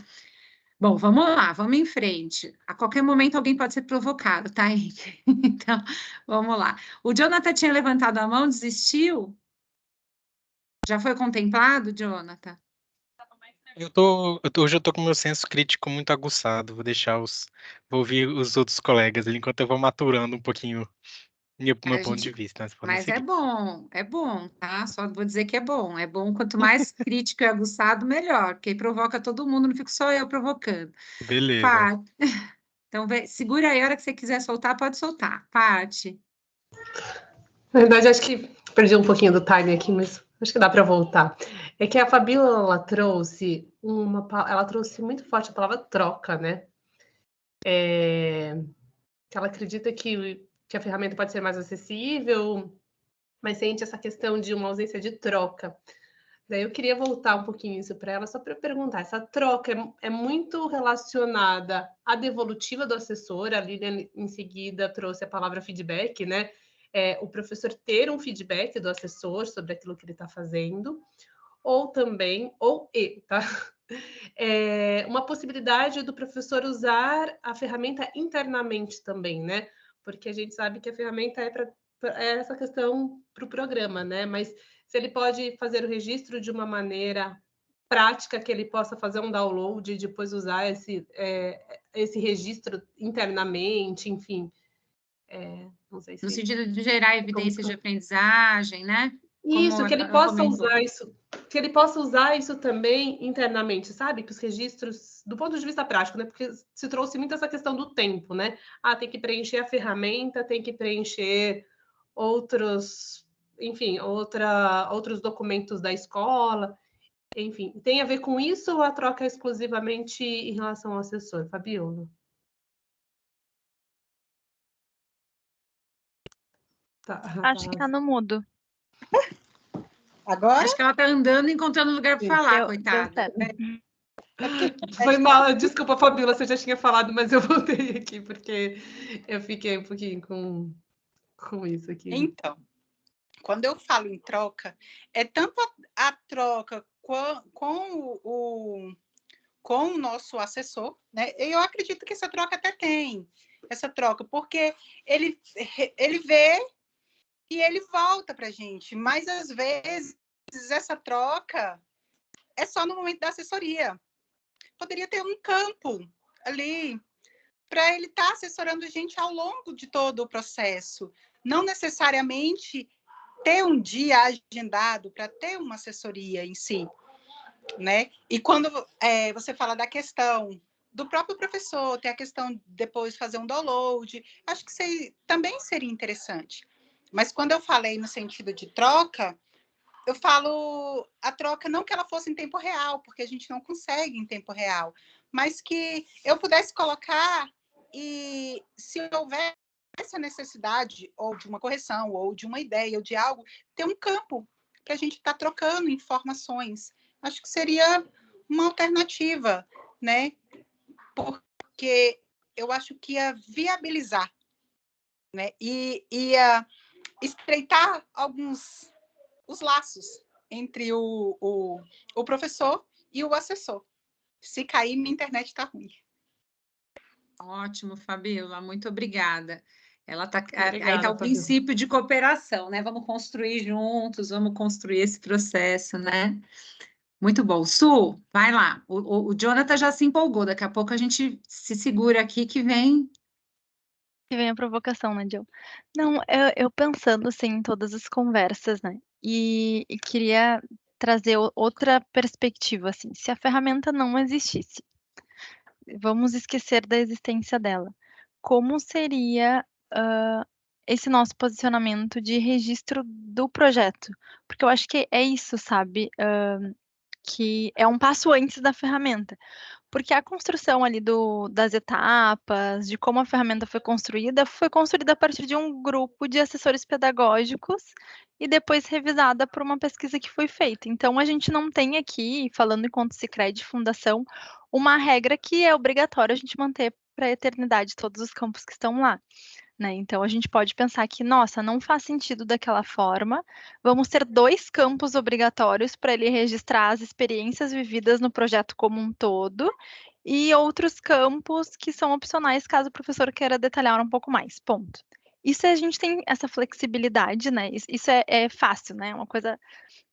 Bom, vamos lá, vamos em frente. A qualquer momento alguém pode ser provocado, tá, Henrique? Então, vamos lá. O Jonathan tinha levantado a mão, desistiu? Já foi contemplado, Jonathan?
Hoje eu tô com meu senso crítico muito aguçado. Vou ouvir os outros colegas ali enquanto eu vou maturando um pouquinho meu
A
ponto de
gente,
vista. Mas podem
mas
seguir.
é bom, tá? Só vou dizer que é bom. É bom, quanto mais crítico e aguçado, melhor, porque aí provoca todo mundo, não fico só eu provocando.
Beleza.
Pá, então, segura aí, a hora que você quiser soltar, pode soltar. Pati.
Na verdade, acho que perdi um pouquinho do time aqui, mas acho que dá para voltar. É que a Fabíola, ela trouxe muito forte a palavra troca, né? Que ela acredita que a ferramenta pode ser mais acessível, mas sente essa questão de uma ausência de troca. Daí eu queria voltar um pouquinho isso para ela, só para perguntar. Essa troca é muito relacionada à devolutiva do assessor. A Lilian, em seguida, trouxe a palavra feedback, né? O professor ter um feedback do assessor sobre aquilo que ele está fazendo, ou também, tá? Uma possibilidade do professor usar a ferramenta internamente também, né? Porque a gente sabe que a ferramenta é essa questão para o programa, né? Mas se ele pode fazer o registro de uma maneira prática, que ele possa fazer um download e depois usar esse registro internamente, enfim. Não sei se...
No sentido de gerar evidências de aprendizagem, né?
Isso, que ele possa usar isso, que ele possa usar isso também internamente, sabe? Que os registros, do ponto de vista prático, né? Porque se trouxe muito essa questão do tempo, né? Tem que preencher a ferramenta, tem que preencher outros, enfim, outros documentos da escola, enfim. Tem a ver com isso ou a troca é exclusivamente em relação ao assessor, Fabiola?
Acho que tá no mudo.
Agora?
Acho que ela tá andando e encontrando lugar para falar, coitada.
Foi mal, desculpa, Fabiola, você já tinha falado, mas eu voltei aqui porque eu fiquei um pouquinho com isso aqui.
Então, quando eu falo em troca, é tanto a troca com o nosso assessor, né? Eu acredito que essa troca até tem, essa troca, porque ele vê e ele volta para a gente, mas às vezes essa troca é só no momento da assessoria. Poderia ter um campo ali para ele estar assessorando a gente ao longo de todo o processo. Não necessariamente ter um dia agendado para ter uma assessoria em si. né? E quando você fala da questão do próprio professor, tem a questão de depois fazer um download, acho que também seria interessante. Mas quando eu falei no sentido de troca, eu falo a troca não que ela fosse em tempo real, porque a gente não consegue em tempo real, mas que eu pudesse colocar e se houver essa necessidade ou de uma correção, ou de uma ideia, ou de algo, ter um campo para a gente estar trocando informações. Acho que seria uma alternativa, né? Porque eu acho que ia viabilizar, né? E ia estreitar os laços entre o professor e o assessor. Se cair, minha internet está ruim.
Ótimo, Fabiola, muito obrigada. Aí está
Obrigada,
o
Fabiola.
princípio de cooperação, né? Vamos construir juntos, vamos construir esse processo, né? Muito bom. Su, vai lá. O Jonathan já se empolgou, daqui a pouco a gente se segura aqui que vem.
Que vem a provocação, né, Jill? Não, eu pensando, assim, em todas as conversas, né, e queria trazer outra perspectiva, assim, se a ferramenta não existisse, vamos esquecer da existência dela, como seria esse nosso posicionamento de registro do projeto? Porque eu acho que é isso, sabe, que é um passo antes da ferramenta. Porque a construção ali das etapas, de como a ferramenta foi construída a partir de um grupo de assessores pedagógicos e depois revisada por uma pesquisa que foi feita. Então, a gente não tem aqui, falando enquanto Sicredi Fundação, uma regra que é obrigatória a gente manter para a eternidade todos os campos que estão lá. Né? Então, a gente pode pensar que, nossa, não faz sentido daquela forma, vamos ter 2 campos obrigatórios para ele registrar as experiências vividas no projeto como um todo, e outros campos que são opcionais caso o professor queira detalhar um pouco mais, ponto. Isso a gente tem essa flexibilidade, né? Isso é fácil, né?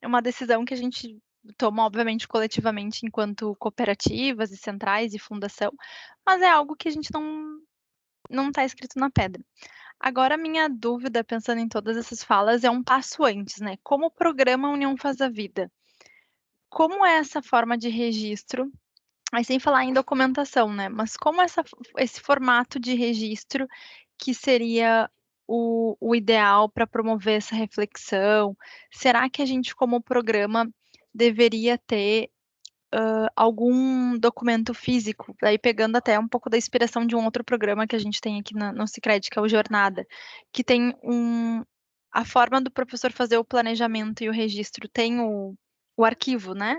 É uma decisão que a gente toma, obviamente, coletivamente, enquanto cooperativas e centrais e fundação, mas é algo que a gente não está escrito na pedra. Agora, a minha dúvida, pensando em todas essas falas, é um passo antes, né? Como o programa União Faz a Vida? Como é essa forma de registro? Aí, sem falar em documentação, né? Mas como esse formato de registro que seria o ideal para promover essa reflexão? Será que a gente, como programa, deveria ter algum documento físico, daí pegando até um pouco da inspiração de um outro programa que a gente tem aqui no Sicredi, que é o Jornada, que tem a forma do professor fazer o planejamento e o registro, tem o arquivo, né?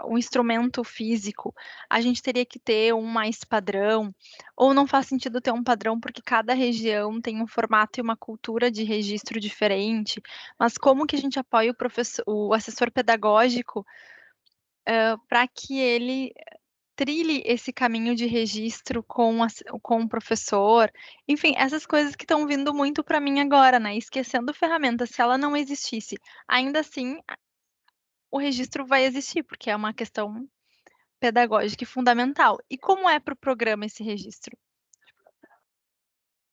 O instrumento físico. A gente teria que ter um mais padrão, ou não faz sentido ter um padrão, porque cada região tem um formato e uma cultura de registro diferente, mas como que a gente apoia o assessor pedagógico para que ele trilhe esse caminho de registro com o professor. Enfim, essas coisas que estão vindo muito para mim agora, né? Esquecendo ferramenta, se ela não existisse, ainda assim o registro vai existir, porque é uma questão pedagógica e fundamental. E como é para o programa esse registro?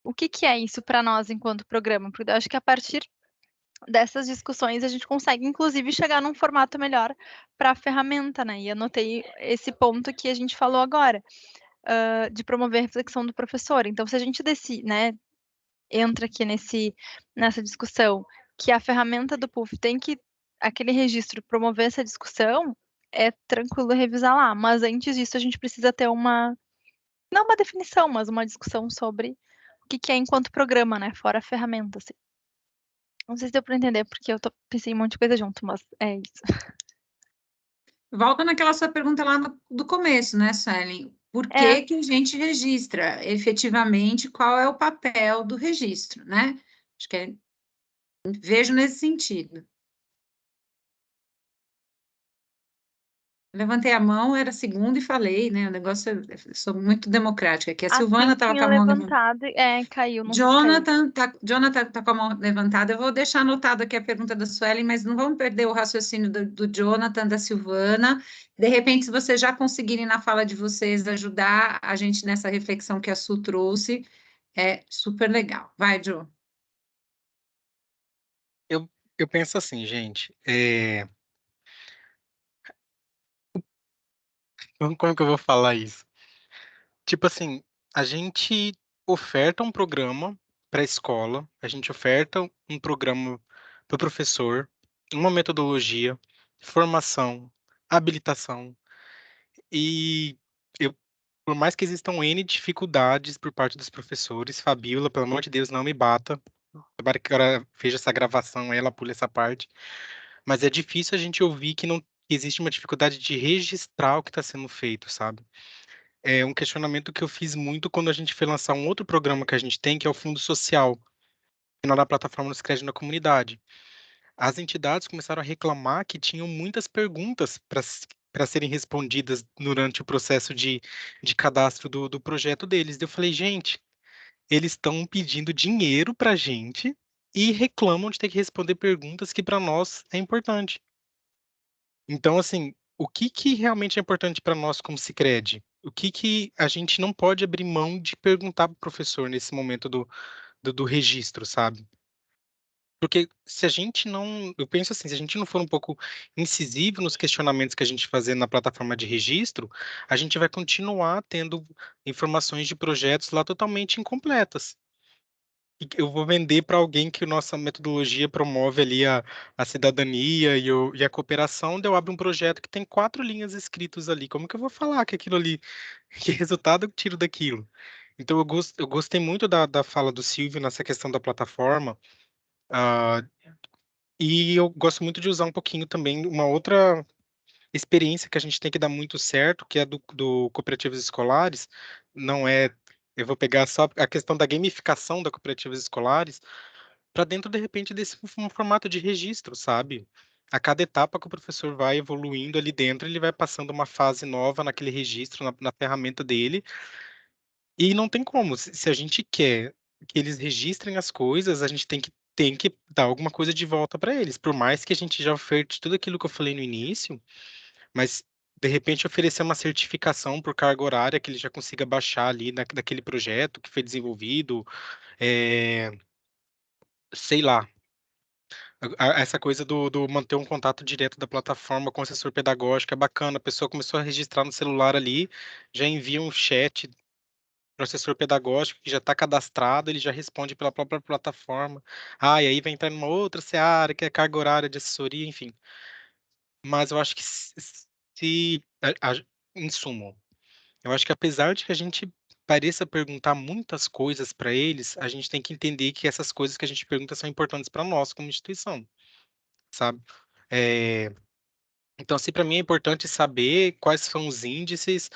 O que é isso para nós enquanto programa? Porque eu acho que a partir dessas discussões a gente consegue, inclusive, chegar num formato melhor para a ferramenta, né? E anotei esse ponto que a gente falou agora, de promover a reflexão do professor. Então, se a gente né, entra aqui nessa discussão que a ferramenta do PUF tem que, aquele registro, promover essa discussão, é tranquilo revisar lá. Mas antes disso, a gente precisa ter não uma definição, mas uma discussão sobre o que é enquanto programa, né? Fora a ferramenta, assim. Não sei se deu para entender, porque eu pensei em um monte de coisa junto, mas é isso.
Volta naquela sua pergunta lá do começo, né, Suelen? Por que que a gente registra efetivamente, qual é o papel do registro, né? Acho que vejo nesse sentido. Levantei a mão, era segunda e falei, né? O negócio, eu sou muito democrática aqui. A Silvana estava com a mão levantada.
Caiu.
Jonathan tá com a mão levantada. Eu vou deixar anotado aqui a pergunta da Suelen, mas não vamos perder o raciocínio do Jonathan, da Silvana. De repente, se vocês já conseguirem, na fala de vocês, ajudar a gente nessa reflexão que a Su trouxe, é super legal. Vai, Jo.
Eu penso assim, gente, Como que eu vou falar isso? Tipo assim, a gente oferta um programa para a escola, a gente oferta um programa para o professor, uma metodologia, formação, habilitação, e eu, por mais que existam N dificuldades por parte dos professores, Fabiola, pelo amor de Deus, não me bata. Tomara que ela veja essa gravação, aí ela pula essa parte. Mas é difícil a gente ouvir que não que existe uma dificuldade de registrar o que está sendo feito, sabe? É um questionamento que eu fiz muito quando a gente foi lançar um outro programa que a gente tem, que é o Fundo Social, que na plataforma nos Crédito na Comunidade. As entidades começaram a reclamar que tinham muitas perguntas para serem respondidas durante o processo de cadastro do projeto deles. Eu falei, gente, eles estão pedindo dinheiro para a gente e reclamam de ter que responder perguntas que para nós é importante. Então, assim, o que que realmente é importante para nós como Sicredi? O que que a gente não pode abrir mão de perguntar para o professor nesse momento do registro, sabe? Porque se a gente não, eu penso assim, se a gente não for um pouco incisivo nos questionamentos que a gente fazer na plataforma de registro, a gente vai continuar tendo informações de projetos lá totalmente incompletas. E eu vou vender para alguém que nossa metodologia promove ali a cidadania e a cooperação, daí eu abro um projeto que tem 4 linhas escritas ali. Como que eu vou falar que aquilo ali, que resultado eu tiro daquilo? Então eu gostei muito da fala do Silvio nessa questão da plataforma, ah, e eu gosto muito de usar um pouquinho também uma outra experiência que a gente tem que dar muito certo, que é do cooperativas escolares, não é, eu vou pegar só a questão da gamificação da cooperativas escolares, para dentro, de repente, desse um formato de registro, sabe? A cada etapa que o professor vai evoluindo ali dentro, ele vai passando uma fase nova naquele registro, na ferramenta dele, e não tem como. Se a gente quer que eles registrem as coisas, a gente tem que dar alguma coisa de volta para eles. Por mais que a gente já oferte tudo aquilo que eu falei no início, mas de repente oferecer uma certificação por carga horária que ele já consiga baixar ali daquele projeto que foi desenvolvido, é, sei lá. Essa coisa do manter um contato direto da plataforma com o assessor pedagógico é bacana. A pessoa começou a registrar no celular ali, já envia um chat para o assessor pedagógico que já está cadastrado, ele já responde pela própria plataforma. Ah, e aí vai entrar numa outra seara, que é carga horária de assessoria, enfim. Mas eu acho que em suma, eu acho que apesar de que a gente pareça perguntar muitas coisas para eles, a gente tem que entender que essas coisas que a gente pergunta são importantes para nós como instituição, sabe? É, então, assim, para mim é importante saber quais são os índices,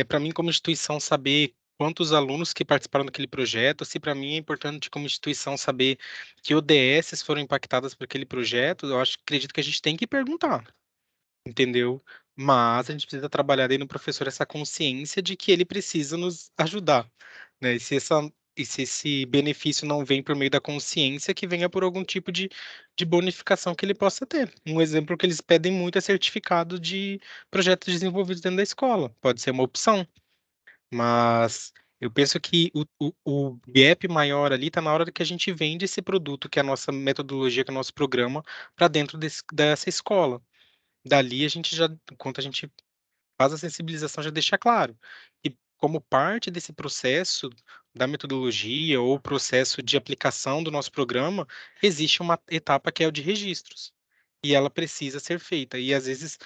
para mim como instituição saber quantos alunos que participaram daquele projeto, se para mim é importante como instituição saber que ODSs foram impactadas por aquele projeto, eu acredito que a gente tem que perguntar, entendeu? Mas a gente precisa trabalhar aí no professor essa consciência de que ele precisa nos ajudar, né? E se esse benefício não vem por meio da consciência, que venha por algum tipo de bonificação que ele possa ter. Um exemplo que eles pedem muito é certificado de projetos desenvolvidos dentro da escola. Pode ser uma opção, mas eu penso que o gap maior ali está na hora que a gente vende esse produto, que é a nossa metodologia, que é o nosso programa, para dentro dessa escola. Dali a gente já, enquanto a gente faz a sensibilização, já deixa claro. E como parte desse processo da metodologia ou processo de aplicação do nosso programa, existe uma etapa que é o de registros. E ela precisa ser feita. E às vezes,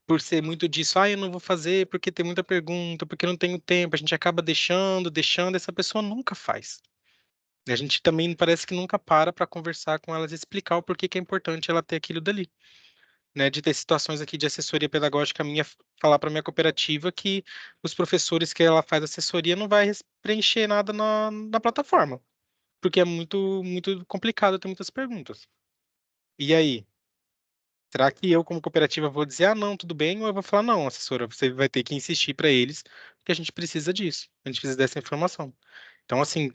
por ser muito disso, eu não vou fazer porque tem muita pergunta, porque eu não tenho tempo, a gente acaba deixando, essa pessoa nunca faz. E a gente também parece que nunca para conversar com elas e explicar o porquê que é importante ela ter aquilo dali, né, de ter situações aqui de assessoria pedagógica minha, falar para minha cooperativa que os professores que ela faz assessoria não vai preencher nada na plataforma, porque é muito complicado, tem muitas perguntas. E aí, será que eu como cooperativa vou dizer, ah, não, tudo bem, ou eu vou falar, não, assessora, você vai ter que insistir para eles, porque a gente precisa disso, a gente precisa dessa informação. Então, assim,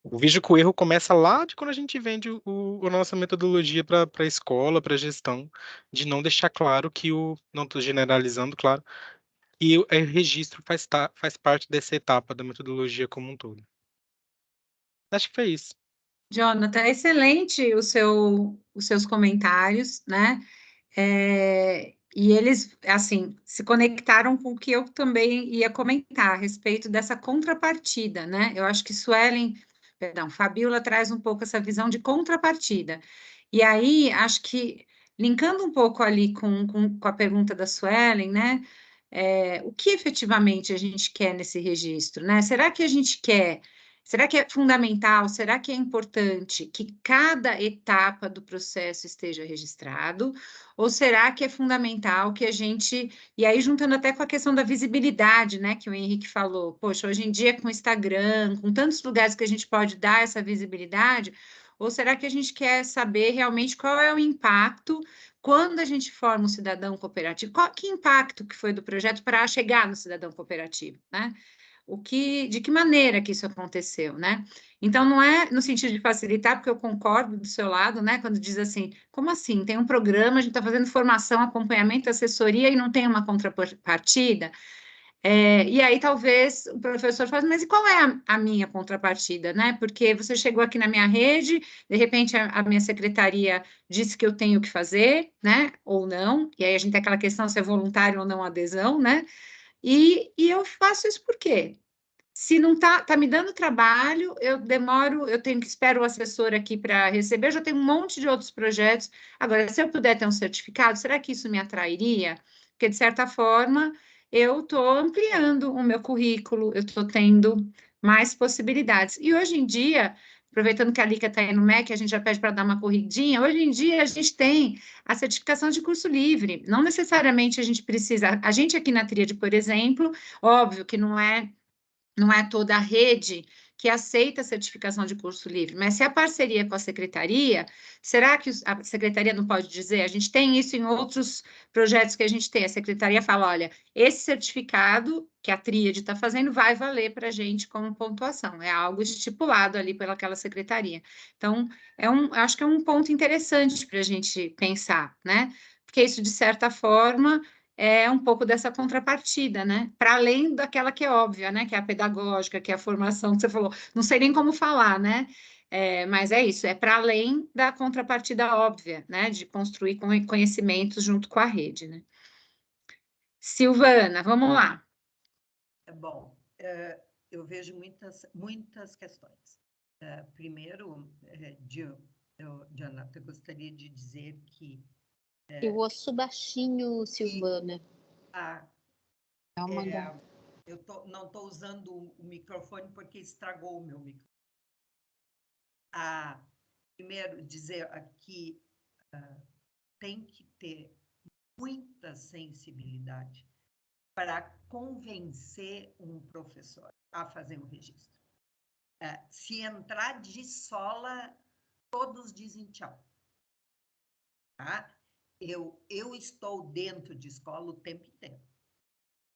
eu vejo que o erro começa lá de quando a gente vende a nossa metodologia para a escola, para a gestão, de não deixar claro que não estou generalizando, claro, que o registro faz parte dessa etapa da metodologia como um todo. Acho que foi isso.
Jonathan, excelente os seus comentários, né? E eles, assim, se conectaram com o que eu também ia comentar a respeito dessa contrapartida, né? Eu acho que Fabiola traz um pouco essa visão de contrapartida. E aí, acho que, linkando um pouco ali com a pergunta da Suelen, né? O que efetivamente a gente quer nesse registro, né? Será que a gente quer, será que é fundamental, será que é importante que cada etapa do processo esteja registrado? Ou será que é fundamental que a gente, e aí juntando até com a questão da visibilidade, né, que o Henrique falou, poxa, hoje em dia com o Instagram, com tantos lugares que a gente pode dar essa visibilidade, ou será que a gente quer saber realmente qual é o impacto quando a gente forma um cidadão cooperativo? Que impacto que foi do projeto para chegar no cidadão cooperativo, né? De que maneira que isso aconteceu, né? Então, não é no sentido de facilitar, porque eu concordo do seu lado, né? Quando diz assim, como assim? Tem um programa, a gente está fazendo formação, acompanhamento, assessoria e não tem uma contrapartida? E aí, talvez, o professor fale, mas e qual é a minha contrapartida, né? Porque você chegou aqui na minha rede, de repente a minha secretaria disse que eu tenho que fazer, né? Ou não, e aí a gente tem aquela questão se é voluntário ou não a adesão, né? E eu faço isso por quê? Se não tá me dando trabalho, eu demoro, eu tenho que esperar o assessor aqui para receber, eu já tenho um monte de outros projetos. Agora, se eu puder ter um certificado, será que isso me atrairia? Porque, de certa forma, eu estou ampliando o meu currículo, eu estou tendo mais possibilidades. E hoje em dia, aproveitando que a Lica está aí no MEC, a gente já pede para dar uma corridinha, hoje em dia a gente tem a certificação de curso livre. Não necessariamente a gente precisa, a gente aqui na Tríade, por exemplo, óbvio que não é toda a rede que aceita a certificação de curso livre, mas se a parceria com a secretaria, será que a secretaria não pode dizer? A gente tem isso em outros projetos que a gente tem. A secretaria fala: olha, esse certificado que a Tríade está fazendo vai valer para a gente como pontuação, é algo estipulado ali pelaquela secretaria. Então, acho que é um ponto interessante para a gente pensar, né? Porque isso, de certa forma, é um pouco dessa contrapartida, né? Para além daquela que é óbvia, né? Que é a pedagógica, que é a formação que você falou. Não sei nem como falar, né? Mas é isso, é para além da contrapartida óbvia, né? De construir conhecimentos junto com a rede, né? Silvana, vamos lá.
Bom, eu vejo muitas questões. Primeiro, Diana, eu gostaria de dizer que
eu ouço baixinho, Silvana.
Eu não estou usando o microfone porque estragou o meu microfone. Primeiro, dizer aqui, tem que ter muita sensibilidade para convencer um professor a fazer um registro. Se entrar de sola, todos dizem tchau. Tá? Eu estou dentro de escola o tempo inteiro.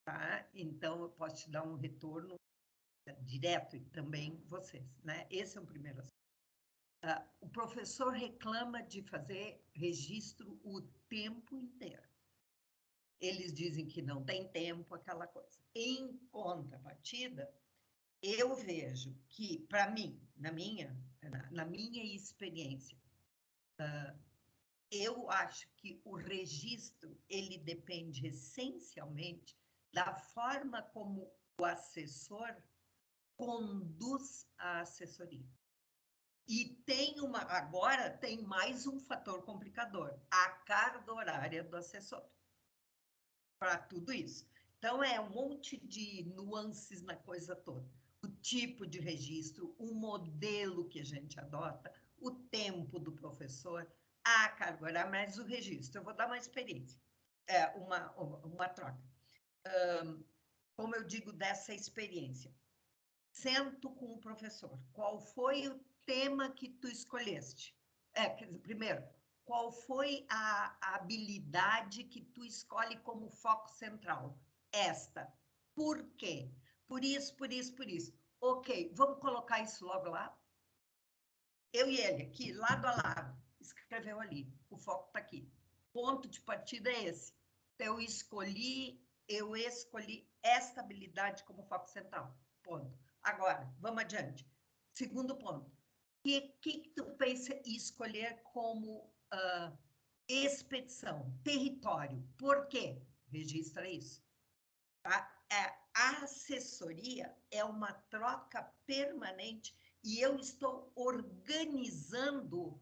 Tá? Então, eu posso te dar um retorno direto e também vocês. Né? Esse é o primeiro assunto. O professor reclama de fazer registro o tempo inteiro. Eles dizem que não tem tempo, aquela coisa. Em contrapartida, eu vejo que, para mim, na minha experiência, eu acho que o registro, ele depende essencialmente da forma como o assessor conduz a assessoria. E agora tem mais um fator complicador, a carga horária do assessor. Para tudo isso. Então, é um monte de nuances na coisa toda. O tipo de registro, o modelo que a gente adota, o tempo do professor, a carga horária, mas o registro. Eu vou dar uma experiência, uma troca. Como eu digo dessa experiência, sento com o professor. Qual foi o tema que tu escolheste? Primeiro, qual foi a habilidade que tu escolhe como foco central? Esta. Por quê? Por isso. Ok, vamos colocar isso logo lá? Eu e ele aqui, lado a lado, escreveu ali. O foco está aqui. Ponto de partida é esse. Eu escolhi esta habilidade como foco central. Ponto. Agora, vamos adiante. Segundo ponto. O que tu pensa em escolher como expedição, território. Por quê? Registra isso. Tá? A assessoria é uma troca permanente e eu estou organizando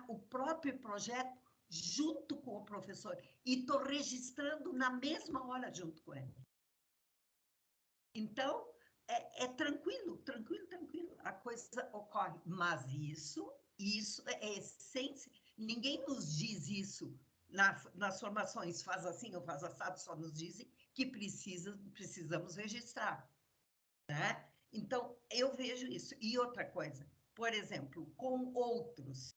o próprio projeto junto com o professor e estou registrando na mesma hora junto com ele. Então, é tranquilo, a coisa ocorre. Mas isso é essência. Ninguém nos diz isso nas formações, faz assim ou faz assado, só nos dizem que precisamos registrar, né? Então, eu vejo isso. E outra coisa, por exemplo, com outros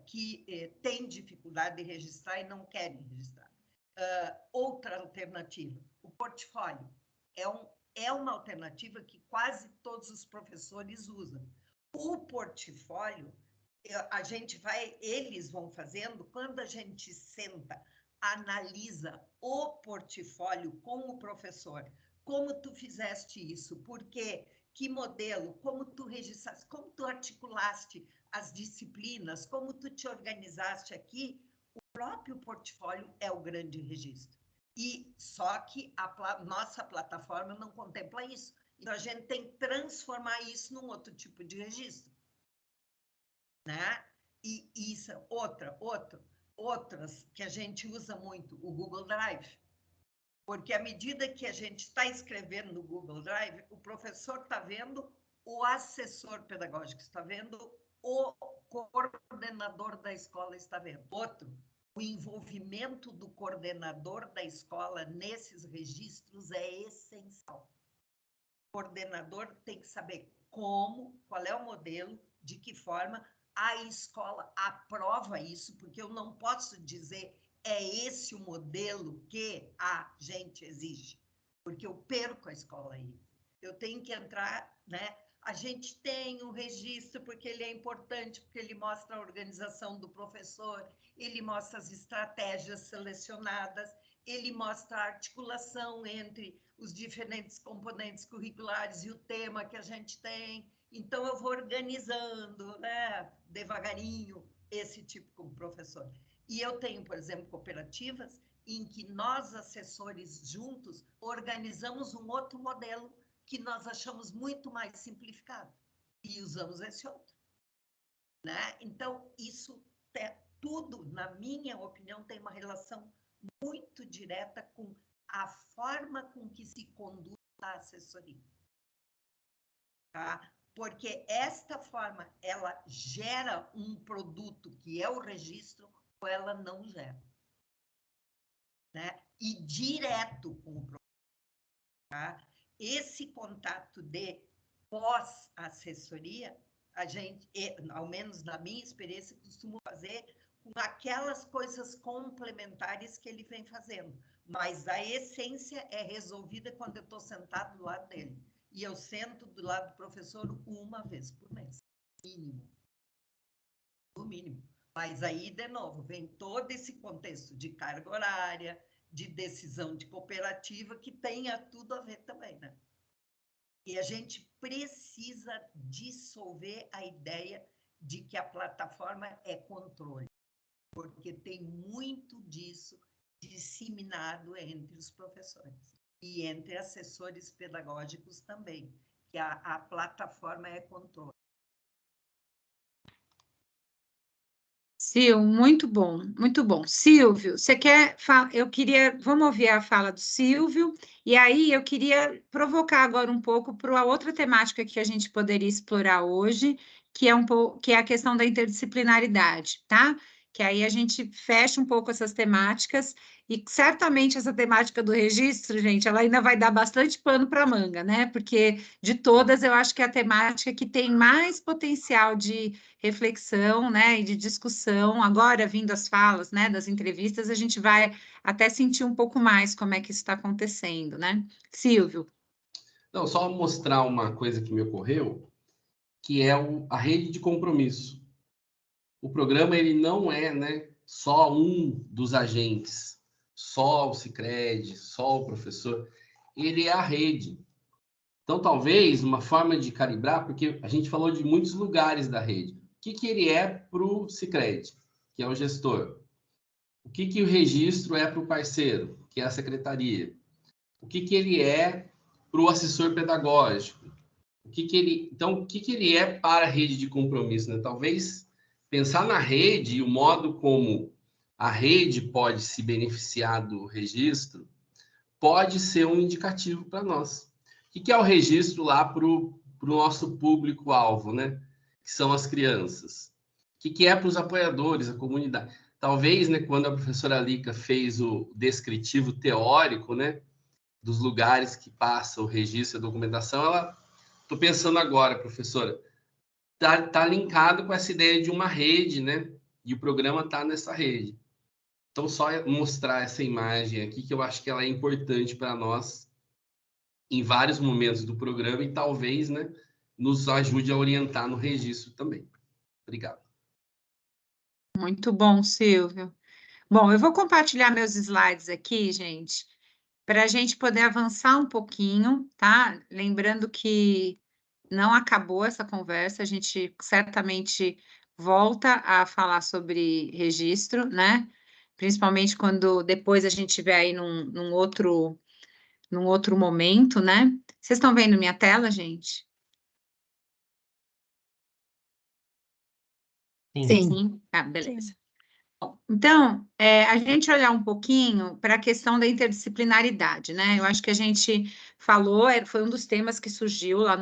que têm dificuldade de registrar e não querem registrar. Outra alternativa, o portfólio. É uma alternativa que quase todos os professores usam. O portfólio, eles vão fazendo, quando a gente senta, analisa o portfólio com o professor, como tu fizeste isso, por quê, que modelo, como tu registraste, como tu articulaste as disciplinas, como tu te organizaste aqui, o próprio portfólio é o grande registro. E só que a nossa plataforma não contempla isso. Então, a gente tem que transformar isso num outro tipo de registro. Né? E isso, outras que a gente usa muito, o Google Drive. Porque à medida que a gente está escrevendo no Google Drive, o professor está vendo, o assessor pedagógico está vendo, o coordenador da escola está vendo. O envolvimento do coordenador da escola nesses registros é essencial. O coordenador tem que saber qual é o modelo, de que forma a escola aprova isso, porque eu não posso dizer é esse o modelo que a gente exige, porque eu perco a escola aí. Eu tenho que entrar, né? A gente tem um registro porque ele é importante, porque ele mostra a organização do professor, ele mostra as estratégias selecionadas, ele mostra a articulação entre os diferentes componentes curriculares e o tema que a gente tem. Então, eu vou organizando, né, devagarinho, esse tipo como professor. E eu tenho, por exemplo, cooperativas em que nós, assessores juntos, organizamos um outro modelo que nós achamos muito mais simplificado e usamos esse outro, né? Então, isso tudo, na minha opinião, tem uma relação muito direta com a forma com que se conduz a assessoria, tá? Porque esta forma, ela gera um produto que é o registro, ou ela não gera, né? E direto com o produto, tá? Esse contato de pós-assessoria, a gente, ao menos na minha experiência, costumo fazer com aquelas coisas complementares que ele vem fazendo. Mas a essência é resolvida quando eu estou sentado do lado dele. E eu sento do lado do professor uma vez por mês, mínimo. No mínimo. Mas aí, de novo, vem todo esse contexto de carga horária, de decisão de cooperativa, que tenha tudo a ver também, né? E a gente precisa dissolver a ideia de que a plataforma é controle, porque tem muito disso disseminado entre os professores e entre assessores pedagógicos também, que a plataforma é controle.
Sil, muito bom, muito bom. Silvio, você quer vamos ouvir a fala do Silvio, e aí eu queria provocar agora um pouco para a outra temática que a gente poderia explorar hoje, que é a questão da interdisciplinaridade, tá? Que aí a gente fecha um pouco essas temáticas, e certamente essa temática do registro, gente, ela ainda vai dar bastante pano para manga, né? Porque de todas, eu acho que é a temática que tem mais potencial de reflexão, né, e de discussão. Agora, vindo as falas, né, das entrevistas, a gente vai até sentir um pouco mais como é que isso está acontecendo, né? Silvio.
Não, só mostrar uma coisa que me ocorreu, que é a rede de compromisso. O programa, ele não é, né, só um dos agentes, só o Sicredi, só o professor, ele é a rede. Então, talvez, uma forma de calibrar, porque a gente falou de muitos lugares da rede. que ele é para o Sicredi, que é o gestor? O que o registro é para o parceiro, que é a secretaria? O que ele é para o assessor pedagógico? Então, o que ele é para a rede de compromisso, né? Talvez pensar na rede e o modo como a rede pode se beneficiar do registro pode ser um indicativo para nós. O que é o registro lá para o nosso público-alvo, né? Que são as crianças. O que é para os apoiadores, a comunidade. Talvez, né, quando a professora Lica fez o descritivo teórico, né, dos lugares que passa o registro e a documentação, estou pensando agora, professora, tá linkado com essa ideia de uma rede, né? E o programa está nessa rede. Então, só mostrar essa imagem aqui, que eu acho que ela é importante para nós em vários momentos do programa e talvez, né, nos ajude a orientar no registro também. Obrigado.
Muito bom, Silvio. Bom, eu vou compartilhar meus slides aqui, gente, para a gente poder avançar um pouquinho, tá? Lembrando que não acabou essa conversa, a gente certamente volta a falar sobre registro, né? Principalmente quando depois a gente estiver aí num outro momento, né? Vocês estão vendo minha tela, gente? Sim. Ah, beleza.
Sim.
Bom, então, a gente olhar um pouquinho para a questão da interdisciplinaridade, né? Eu acho que a gente falou, foi um dos temas que surgiu lá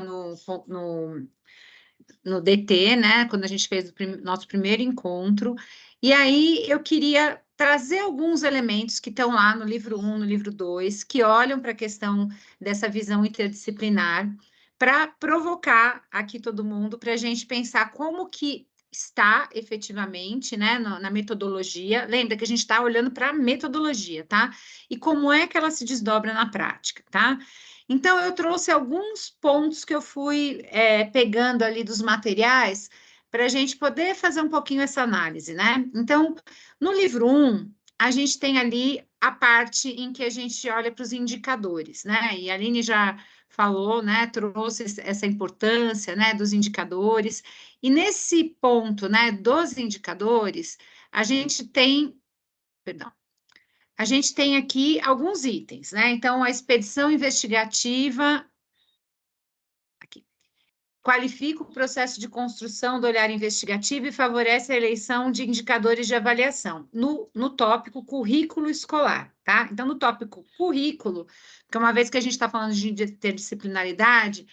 no DT, né? Quando a gente fez o nosso primeiro encontro. E aí eu queria trazer alguns elementos que estão lá no livro 1, no livro 2, que olham para a questão dessa visão interdisciplinar, para provocar aqui todo mundo, para a gente pensar como que está efetivamente, né, na metodologia. Lembra que a gente está olhando para a metodologia, tá? E como é que ela se desdobra na prática, tá? Então, eu trouxe alguns pontos que eu fui pegando ali dos materiais para a gente poder fazer um pouquinho essa análise, né? Então, no livro 1, a gente tem ali a parte em que a gente olha para os indicadores, né? E a Aline já falou, né? Trouxe essa importância, né? Dos indicadores. E nesse ponto, né? Dos indicadores, a gente tem, perdão, a gente tem aqui alguns itens, né? Então, a expedição investigativa aqui qualifica o processo de construção do olhar investigativo e favorece a eleição de indicadores de avaliação, no tópico currículo escolar, tá? Então, no tópico currículo, porque uma vez que a gente está falando de interdisciplinaridade,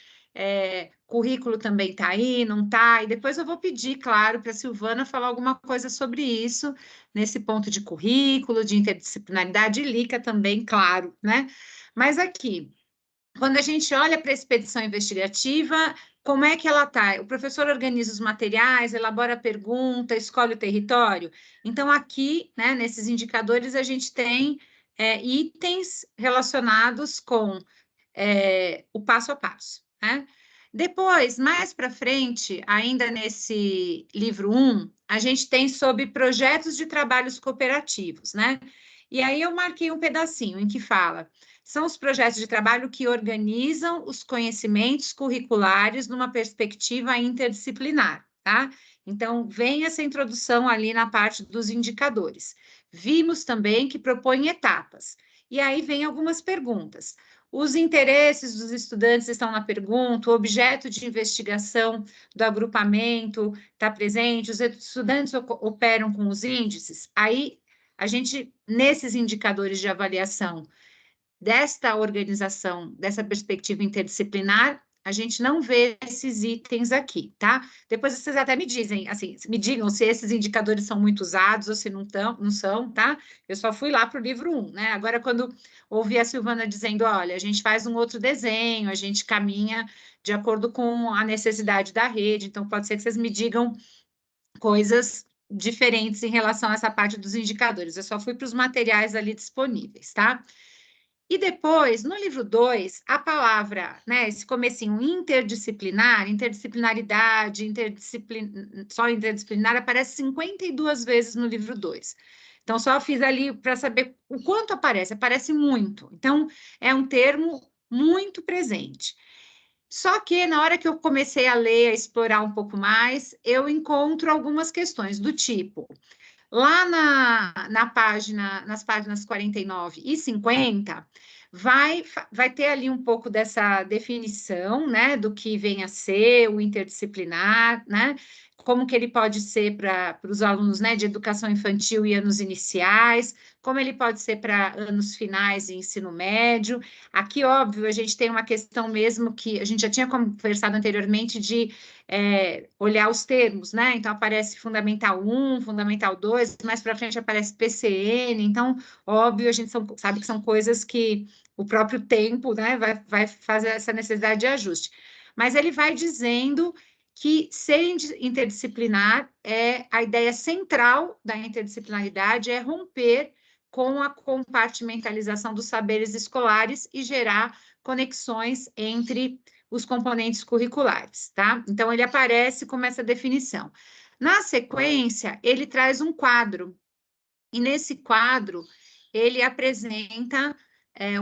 currículo também está aí, não está? E depois eu vou pedir, claro, para a Silvana falar alguma coisa sobre isso, nesse ponto de currículo, de interdisciplinaridade, e Lica também, claro, né? Mas aqui, quando a gente olha para a expedição investigativa, como é que ela está? O professor organiza os materiais, elabora a pergunta, escolhe o território. Então, aqui, né, nesses indicadores, a gente tem itens relacionados com o passo a passo, né? Depois, mais para frente, ainda nesse livro 1, a gente tem sobre projetos de trabalhos cooperativos, né? E aí eu marquei um pedacinho em que fala, são os projetos de trabalho que organizam os conhecimentos curriculares numa perspectiva interdisciplinar, tá? Então, vem essa introdução ali na parte dos indicadores. Vimos também que propõe etapas. E aí vem algumas perguntas. Os interesses dos estudantes estão na pergunta, o objeto de investigação do agrupamento está presente, os estudantes operam com os índices. Aí, a gente, nesses indicadores de avaliação desta organização, dessa perspectiva interdisciplinar, a gente não vê esses itens aqui, tá? Depois vocês até me dizem, assim, me digam se esses indicadores são muito usados ou se não são, tá? Eu só fui lá para o livro 1, né? Agora, quando ouvi a Silvana dizendo, olha, a gente faz um outro desenho, a gente caminha de acordo com a necessidade da rede, então pode ser que vocês me digam coisas diferentes em relação a essa parte dos indicadores. Eu só fui para os materiais ali disponíveis, tá? E depois, no livro 2, a palavra, né, esse comecinho interdisciplinar, interdisciplinaridade, só interdisciplinar, aparece 52 vezes no livro 2. Então, só fiz ali para saber o quanto aparece muito. Então, é um termo muito presente. Só que na hora que eu comecei a ler, a explorar um pouco mais, eu encontro algumas questões do tipo, lá nas páginas 49 e 50, vai ter ali um pouco dessa definição, né, do que vem a ser o interdisciplinar, né, como que ele pode ser para os alunos, né, de educação infantil e anos iniciais, como ele pode ser para anos finais e ensino médio. Aqui, óbvio, a gente tem uma questão mesmo que a gente já tinha conversado anteriormente de olhar os termos, né? Então, aparece Fundamental 1, Fundamental 2, mais para frente aparece PCN. Então, óbvio, a gente sabe que são coisas que o próprio tempo, né, vai fazer essa necessidade de ajuste. Mas ele vai dizendo que ser interdisciplinar a ideia central da interdisciplinaridade é romper com a compartimentalização dos saberes escolares e gerar conexões entre os componentes curriculares, tá? Então, ele aparece como essa definição. Na sequência, ele traz um quadro, e nesse quadro, ele apresenta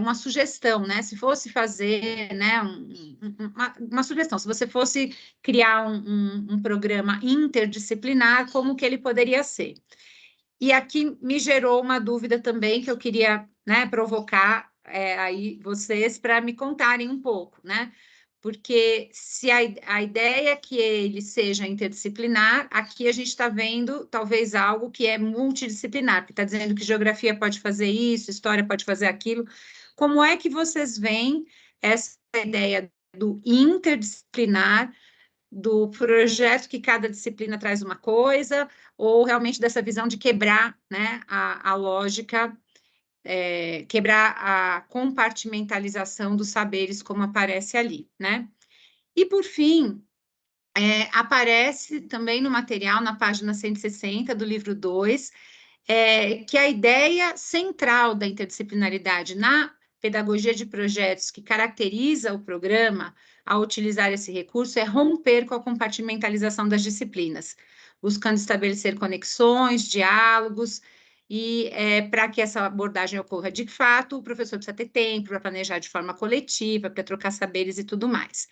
uma sugestão, né? Se fosse fazer, né, uma sugestão, se você fosse criar um programa interdisciplinar, como que ele poderia ser? E aqui me gerou uma dúvida também que eu queria, né, provocar aí vocês para me contarem um pouco, né? Porque se a ideia é que ele seja interdisciplinar, aqui a gente está vendo talvez algo que é multidisciplinar, porque está dizendo que geografia pode fazer isso, história pode fazer aquilo. Como é que vocês veem essa ideia do interdisciplinar, do projeto que cada disciplina traz uma coisa, ou realmente dessa visão de quebrar, né, a lógica, quebrar a compartimentalização dos saberes, como aparece ali, né? E, por fim, aparece também no material, na página 160 do livro 2, que a ideia central da interdisciplinaridade na pedagogia de projetos que caracteriza o programa ao utilizar esse recurso é romper com a compartimentalização das disciplinas, buscando estabelecer conexões, diálogos, e para que essa abordagem ocorra de fato, o professor precisa ter tempo para planejar de forma coletiva, para trocar saberes e tudo mais.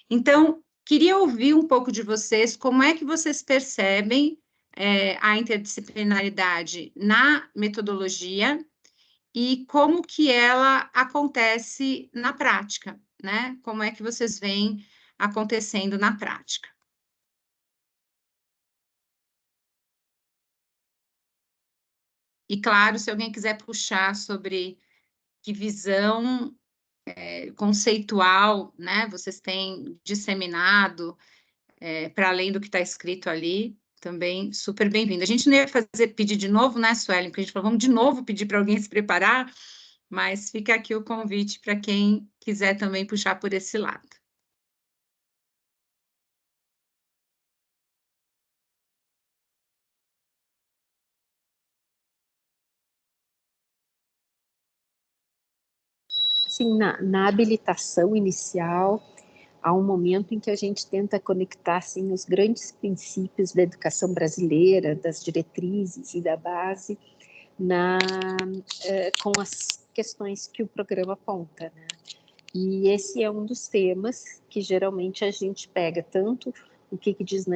Então, queria ouvir um pouco de vocês, como é que vocês percebem a interdisciplinaridade na metodologia e como que ela acontece na prática, né? Como é que vocês veem acontecendo na prática? E, claro, se alguém quiser puxar sobre que visão conceitual, né, vocês têm disseminado para além do que está escrito ali, também super bem-vindo. A gente não ia pedir de novo, né, Suelen? Porque a gente falou, vamos de novo pedir para alguém se preparar, mas fica aqui o convite para quem quiser também puxar por esse lado.
Sim, na habilitação inicial, há um momento em que a gente tenta conectar assim, os grandes princípios da educação brasileira, das diretrizes e da base, com as questões que o programa aponta, né? E esse é um dos temas que geralmente a gente pega tanto o que diz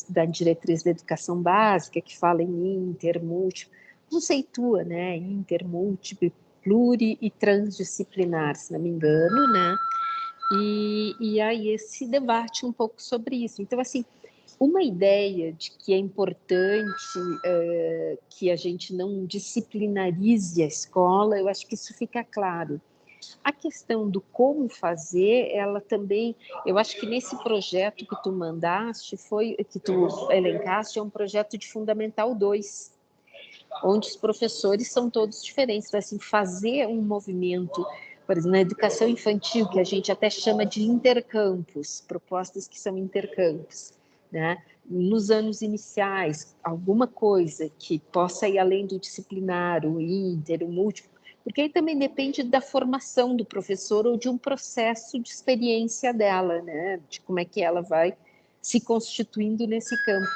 da diretriz da educação básica, que fala em inter, múltiplo, conceitua, né, inter, múltiplo, pluri e transdisciplinar, se não me engano, né? E aí esse debate um pouco sobre isso. Então, assim, uma ideia de que é importante que a gente não disciplinarize a escola, eu acho que isso fica claro. A questão do como fazer, ela também, eu acho que nesse projeto que tu mandaste, que tu elencaste, é um projeto de Fundamental 2, onde os professores são todos diferentes. Então, assim, fazer um movimento, por exemplo, na educação infantil, que a gente até chama de intercampus, propostas que são intercampus, né? Nos anos iniciais, alguma coisa que possa ir além do disciplinar, o inter, o múltiplo, porque aí também depende da formação do professor ou de um processo de experiência dela, né? De como é que ela vai se constituindo nesse campo.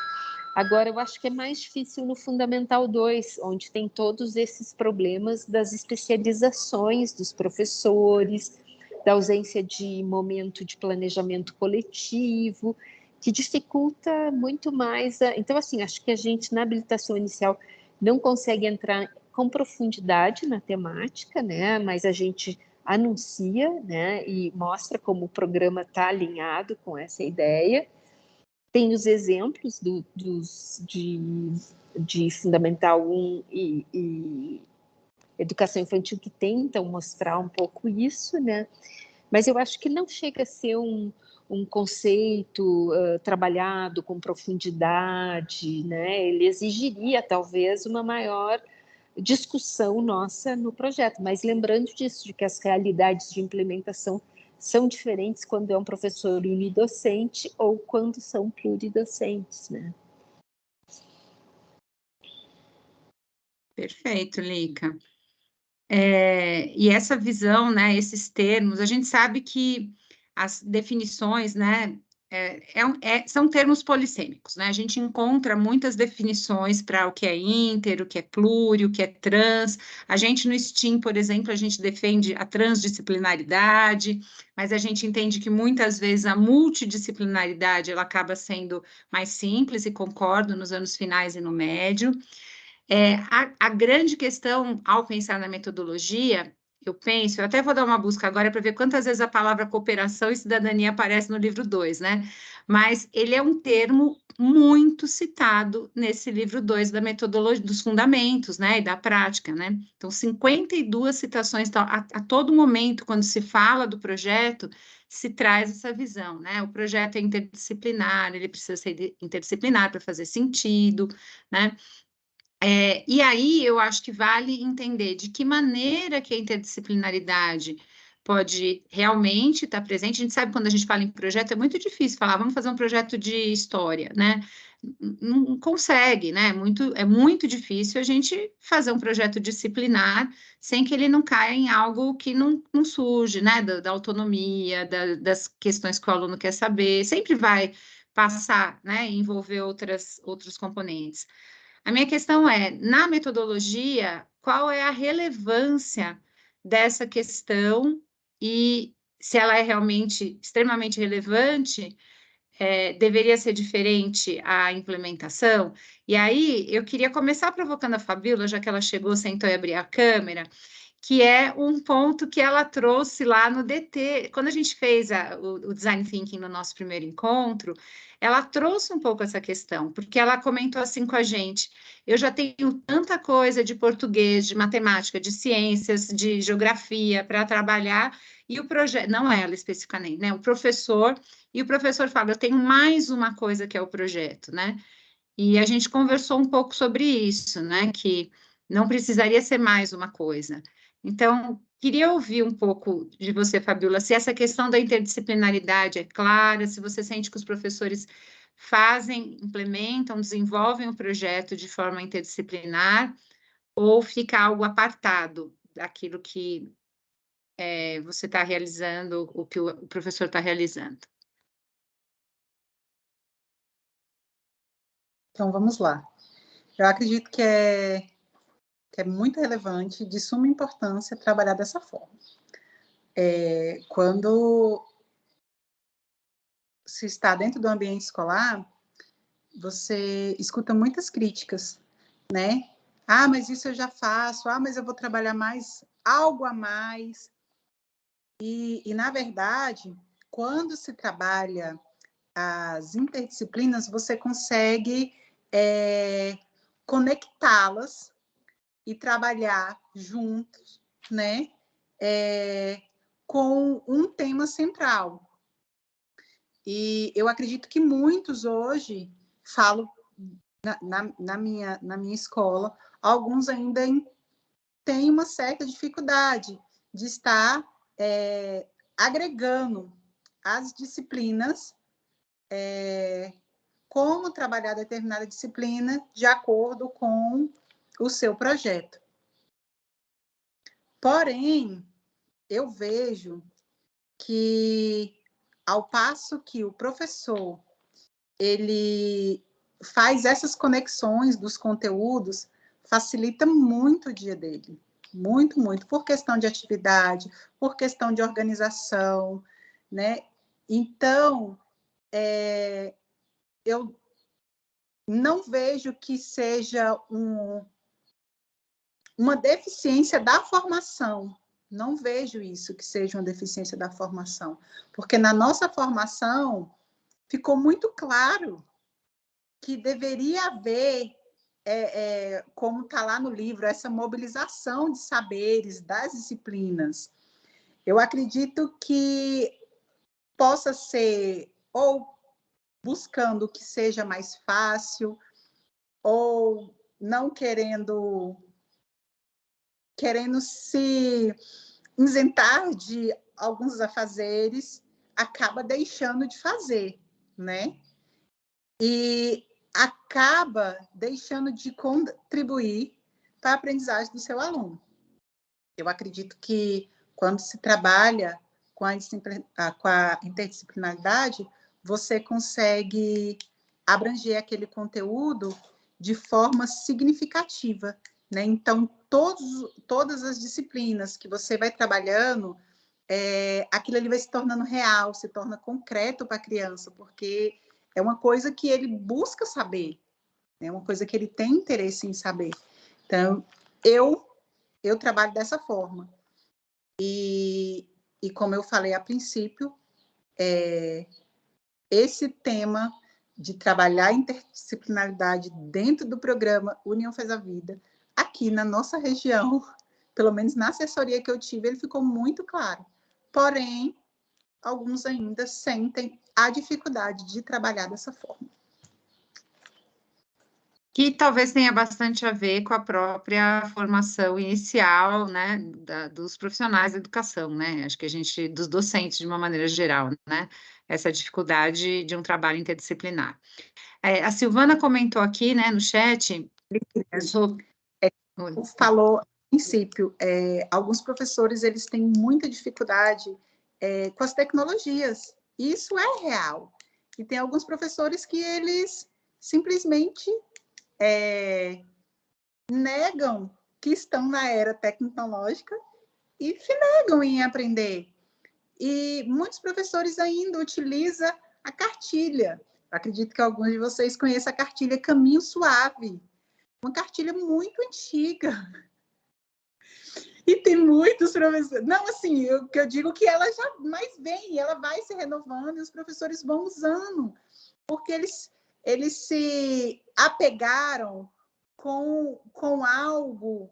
Agora, eu acho que é mais difícil no Fundamental 2, onde tem todos esses problemas das especializações dos professores, da ausência de momento de planejamento coletivo, que dificulta muito mais. Então, assim, acho que a gente, na habilitação inicial, não consegue entrar com profundidade na temática, né? Mas a gente anuncia, né? E mostra como o programa está alinhado com essa ideia. Tem os exemplos de Fundamental 1 e Educação Infantil que tentam mostrar um pouco isso, né? Mas eu acho que não chega a ser um conceito trabalhado com profundidade, né? Ele exigiria, talvez, uma maior discussão nossa no projeto, mas lembrando disso, de que as realidades de implementação são diferentes quando é um professor unidocente ou quando são pluridocentes, né?
Perfeito, Lica. E essa visão, né, esses termos, a gente sabe que as definições, né, são termos polissêmicos, né? A gente encontra muitas definições para o que é inter, o que é pluri, o que é trans. A gente no STEAM, por exemplo, a gente defende a transdisciplinaridade, mas a gente entende que muitas vezes a multidisciplinaridade ela acaba sendo mais simples, e concordo, nos anos finais e no médio. A grande questão, ao pensar na metodologia, eu até vou dar uma busca agora para ver quantas vezes a palavra cooperação e cidadania aparece no livro 2, né? Mas ele é um termo muito citado nesse livro 2 da metodologia, dos fundamentos, né? E da prática, né? Então, 52 citações, a todo momento, quando se fala do projeto, se traz essa visão, né? O projeto é interdisciplinar, ele precisa ser interdisciplinar para fazer sentido, né? E aí eu acho que vale entender de que maneira que a interdisciplinaridade pode realmente estar presente. A gente sabe, quando a gente fala em projeto, é muito difícil falar, vamos fazer um projeto de história, né? Não consegue, né? É muito difícil a gente fazer um projeto disciplinar sem que ele não caia em algo que não surge, né? Da autonomia, das questões que o aluno quer saber, sempre vai passar, né? Envolver outros componentes. A minha questão é, na metodologia, qual é a relevância dessa questão e se ela é realmente extremamente relevante, deveria ser diferente a implementação? E aí, eu queria começar provocando a Fabíola, já que ela chegou, sentou e abriu a câmera, que é um ponto que ela trouxe lá no DT. Quando a gente fez o Design Thinking no nosso primeiro encontro, ela trouxe um pouco essa questão, porque ela comentou assim com a gente: eu já tenho tanta coisa de português, de matemática, de ciências, de geografia para trabalhar, e o projeto, não ela especificamente, né? O professor fala, eu tenho mais uma coisa que é o projeto, né? E a gente conversou um pouco sobre isso, né? Que não precisaria ser mais uma coisa. Então, queria ouvir um pouco de você, Fabíola, se essa questão da interdisciplinaridade é clara, se você sente que os professores fazem, implementam, desenvolvem o projeto de forma interdisciplinar, ou fica algo apartado daquilo que você está realizando, o que o professor está realizando.
Então, vamos lá. Eu acredito que é muito relevante, de suma importância, trabalhar dessa forma. Quando se está dentro do ambiente escolar, você escuta muitas críticas, né? Ah, mas isso eu já faço. Ah, mas eu vou trabalhar mais, algo a mais. E na verdade, quando se trabalha as interdisciplinas, você consegue conectá-las e trabalhar juntos, né? Com um tema central. E eu acredito que muitos hoje, falo na minha escola, alguns ainda têm uma certa dificuldade de estar agregando as disciplinas, como trabalhar determinada disciplina de acordo com o seu projeto. Porém, eu vejo que, ao passo que o professor ele faz essas conexões dos conteúdos, facilita muito o dia dele. muito, muito, por questão de atividade, por questão de organização, né? Então, eu não vejo que seja uma deficiência da formação. Não vejo isso que seja uma deficiência da formação, porque na nossa formação ficou muito claro que deveria haver, como está lá no livro, essa mobilização de saberes das disciplinas. Eu acredito que possa ser ou buscando que seja mais fácil, ou não querendo se isentar de alguns afazeres, acaba deixando de fazer, né? E acaba deixando de contribuir para a aprendizagem do seu aluno. Eu acredito que quando se trabalha com a interdisciplinaridade, você consegue abranger aquele conteúdo de forma significativa, né? Então, todas as disciplinas que você vai trabalhando, aquilo ali vai se tornando real, se torna concreto para a criança, porque é uma coisa que ele busca saber, é uma coisa que ele tem interesse em saber. Então, eu trabalho dessa forma. E como eu falei a princípio, esse tema de trabalhar a interdisciplinaridade dentro do programa União Faz a Vida, aqui na nossa região, pelo menos na assessoria que eu tive, ele ficou muito claro. Porém, alguns ainda sentem a dificuldade de trabalhar dessa forma.
Que talvez tenha bastante a ver com a própria formação inicial, né, dos profissionais da educação, né? Acho que a gente, dos docentes de uma maneira geral, né? Essa dificuldade de um trabalho interdisciplinar. A Silvana comentou aqui, né, no chat,
falou, a princípio, alguns professores, eles têm muita dificuldade com as tecnologias. Isso é real. E tem alguns professores que eles simplesmente negam que estão na era tecnológica e se negam em aprender. E muitos professores ainda utilizam a cartilha. Acredito que alguns de vocês conheçam a cartilha Caminho Suave, uma cartilha muito antiga. E tem muitos professores... Não, assim, eu digo que ela já mais vem, ela vai se renovando e os professores vão usando, porque eles se apegaram com algo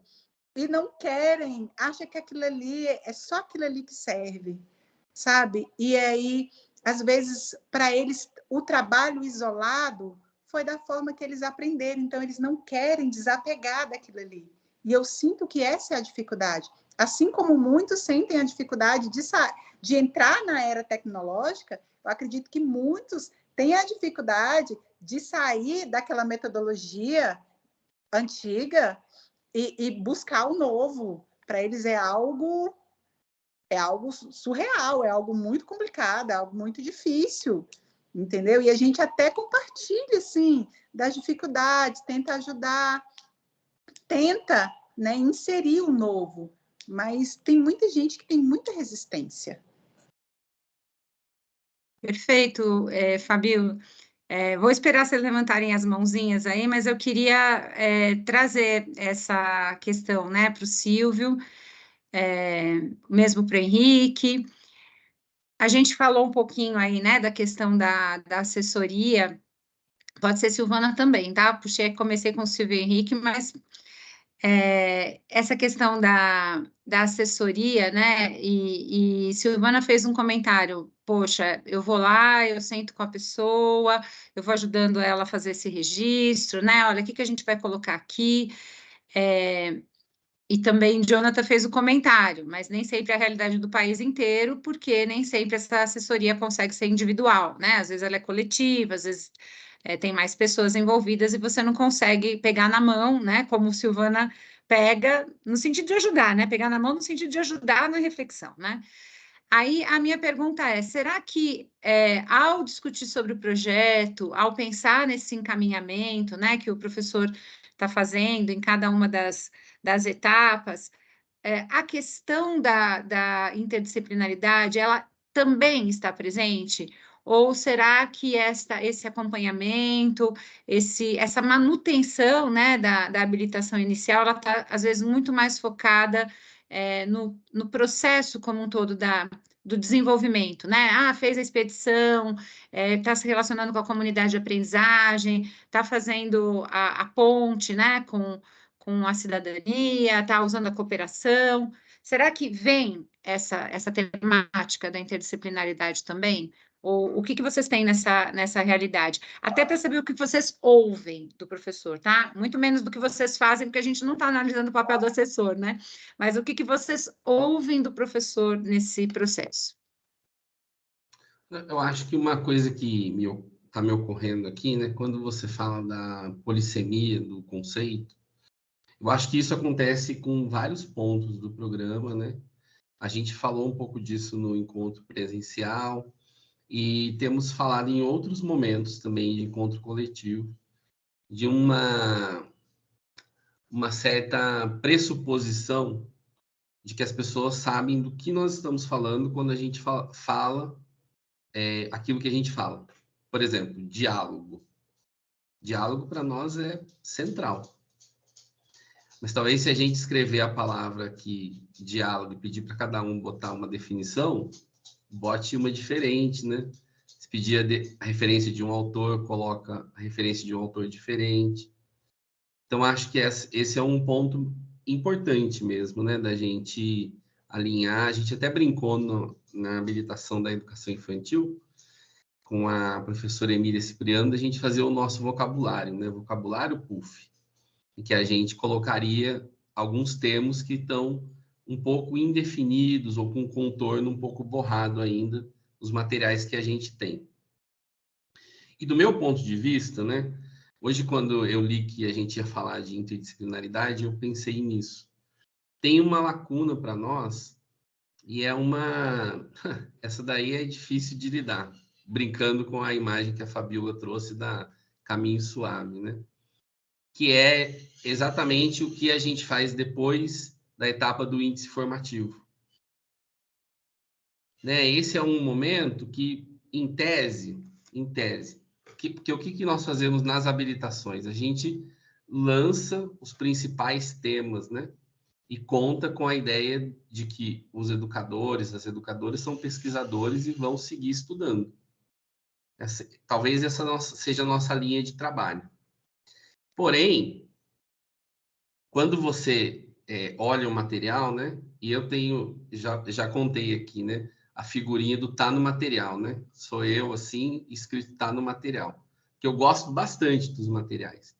e não querem, acham que aquilo ali é só aquilo ali que serve, sabe? E aí, às vezes, para eles, o trabalho isolado foi da forma que eles aprenderam, então eles não querem desapegar daquilo ali. E eu sinto que essa é a dificuldade. Assim como muitos sentem a dificuldade de entrar na era tecnológica, eu acredito que muitos têm a dificuldade de sair daquela metodologia antiga e buscar o novo. Para eles é algo surreal, é algo muito complicado, é algo muito difícil, entendeu? E a gente até compartilha, assim, das dificuldades, tenta ajudar, tenta, né, inserir o novo, mas tem muita gente que tem muita resistência.
Perfeito, Fabio. Vou esperar vocês levantarem as mãozinhas aí, mas eu queria trazer essa questão, né, para o Silvio, mesmo para o Henrique. A gente falou um pouquinho aí, né, da questão da assessoria, pode ser Silvana também, tá? Comecei com o Silvio e Henrique, mas essa questão da assessoria, né? E Silvana fez um comentário, poxa, eu vou lá, eu sento com a pessoa, eu vou ajudando ela a fazer esse registro, né? Olha, o que a gente vai colocar aqui? E também Jonathan fez o comentário, mas nem sempre é a realidade do país inteiro, porque nem sempre essa assessoria consegue ser individual, né? Às vezes ela é coletiva, às vezes tem mais pessoas envolvidas e você não consegue pegar na mão, né? Como Silvana pega, no sentido de ajudar, né? Pegar na mão no sentido de ajudar na reflexão, né? Aí a minha pergunta é: será que ao discutir sobre o projeto, ao pensar nesse encaminhamento, né, que o professor está fazendo em cada uma das etapas, a questão da interdisciplinaridade, ela também está presente? Ou será que esse acompanhamento, essa manutenção, né, da habilitação inicial, ela está, às vezes, muito mais focada no processo como um todo do desenvolvimento, né? Ah, fez a expedição, está se relacionando com a comunidade de aprendizagem, está fazendo a ponte, né, com a cidadania, está usando a cooperação. Será que vem essa temática da interdisciplinaridade também? Ou o que vocês têm nessa realidade? Até para saber o que vocês ouvem do professor, tá? Muito menos do que vocês fazem, porque a gente não está analisando o papel do assessor, né? Mas o que vocês ouvem do professor nesse processo?
Eu acho que uma coisa que está me ocorrendo aqui, né? Quando você fala da polissemia do conceito, eu acho que isso acontece com vários pontos do programa, né? A gente falou um pouco disso no encontro presencial, e temos falado em outros momentos também de encontro coletivo, de uma certa pressuposição de que as pessoas sabem do que nós estamos falando quando a gente fala aquilo que a gente fala. Por exemplo, diálogo. Diálogo para nós é central. Mas talvez se a gente escrever a palavra aqui, diálogo, e pedir para cada um botar uma definição, bote uma diferente, né? Se pedir a referência de um autor, coloca a referência de um autor diferente. Então, acho que esse é um ponto importante mesmo, né? Da gente alinhar. A gente até brincou na habilitação da educação infantil, com a professora Emília Cipriano, da gente fazer o nosso vocabulário, né? Vocabulário PUF, em que a gente colocaria alguns termos que estão um pouco indefinidos ou com um contorno um pouco borrado ainda nos materiais que a gente tem. E do meu ponto de vista, né, hoje quando eu li que a gente ia falar de interdisciplinaridade, eu pensei nisso. Tem uma lacuna para nós e essa daí é difícil de lidar, brincando com a imagem que a Fabiola trouxe da Caminho Suave, né? Que é exatamente o que a gente faz depois da etapa do índice formativo. Né? Esse é um momento que, em tese, porque o que nós fazemos nas habilitações? A gente lança os principais temas, né? E conta com a ideia de que os educadores, as educadoras são pesquisadores e vão seguir estudando. Talvez essa seja a nossa linha de trabalho. Porém, quando você olha o material, né? E eu já contei aqui, né? A figurinha do tá no material, né? Sou eu, assim, escrito tá no material. Que eu gosto bastante dos materiais.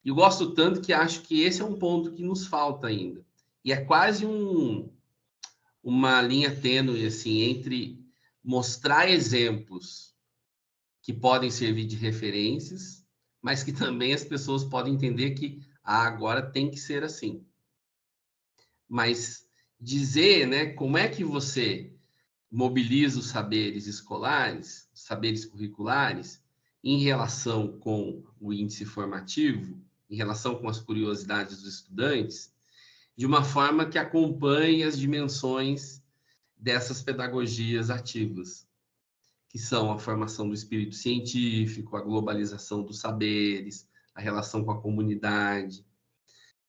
E eu gosto tanto que acho que esse é um ponto que nos falta ainda. E é quase uma linha tênue, assim, entre mostrar exemplos que podem servir de referências, mas que também as pessoas podem entender que agora tem que ser assim. Mas dizer, né, como é que você mobiliza os saberes escolares, os saberes curriculares, em relação com o índice formativo, em relação com as curiosidades dos estudantes, de uma forma que acompanhe as dimensões dessas pedagogias ativas, que são a formação do espírito científico, a globalização dos saberes, a relação com a comunidade.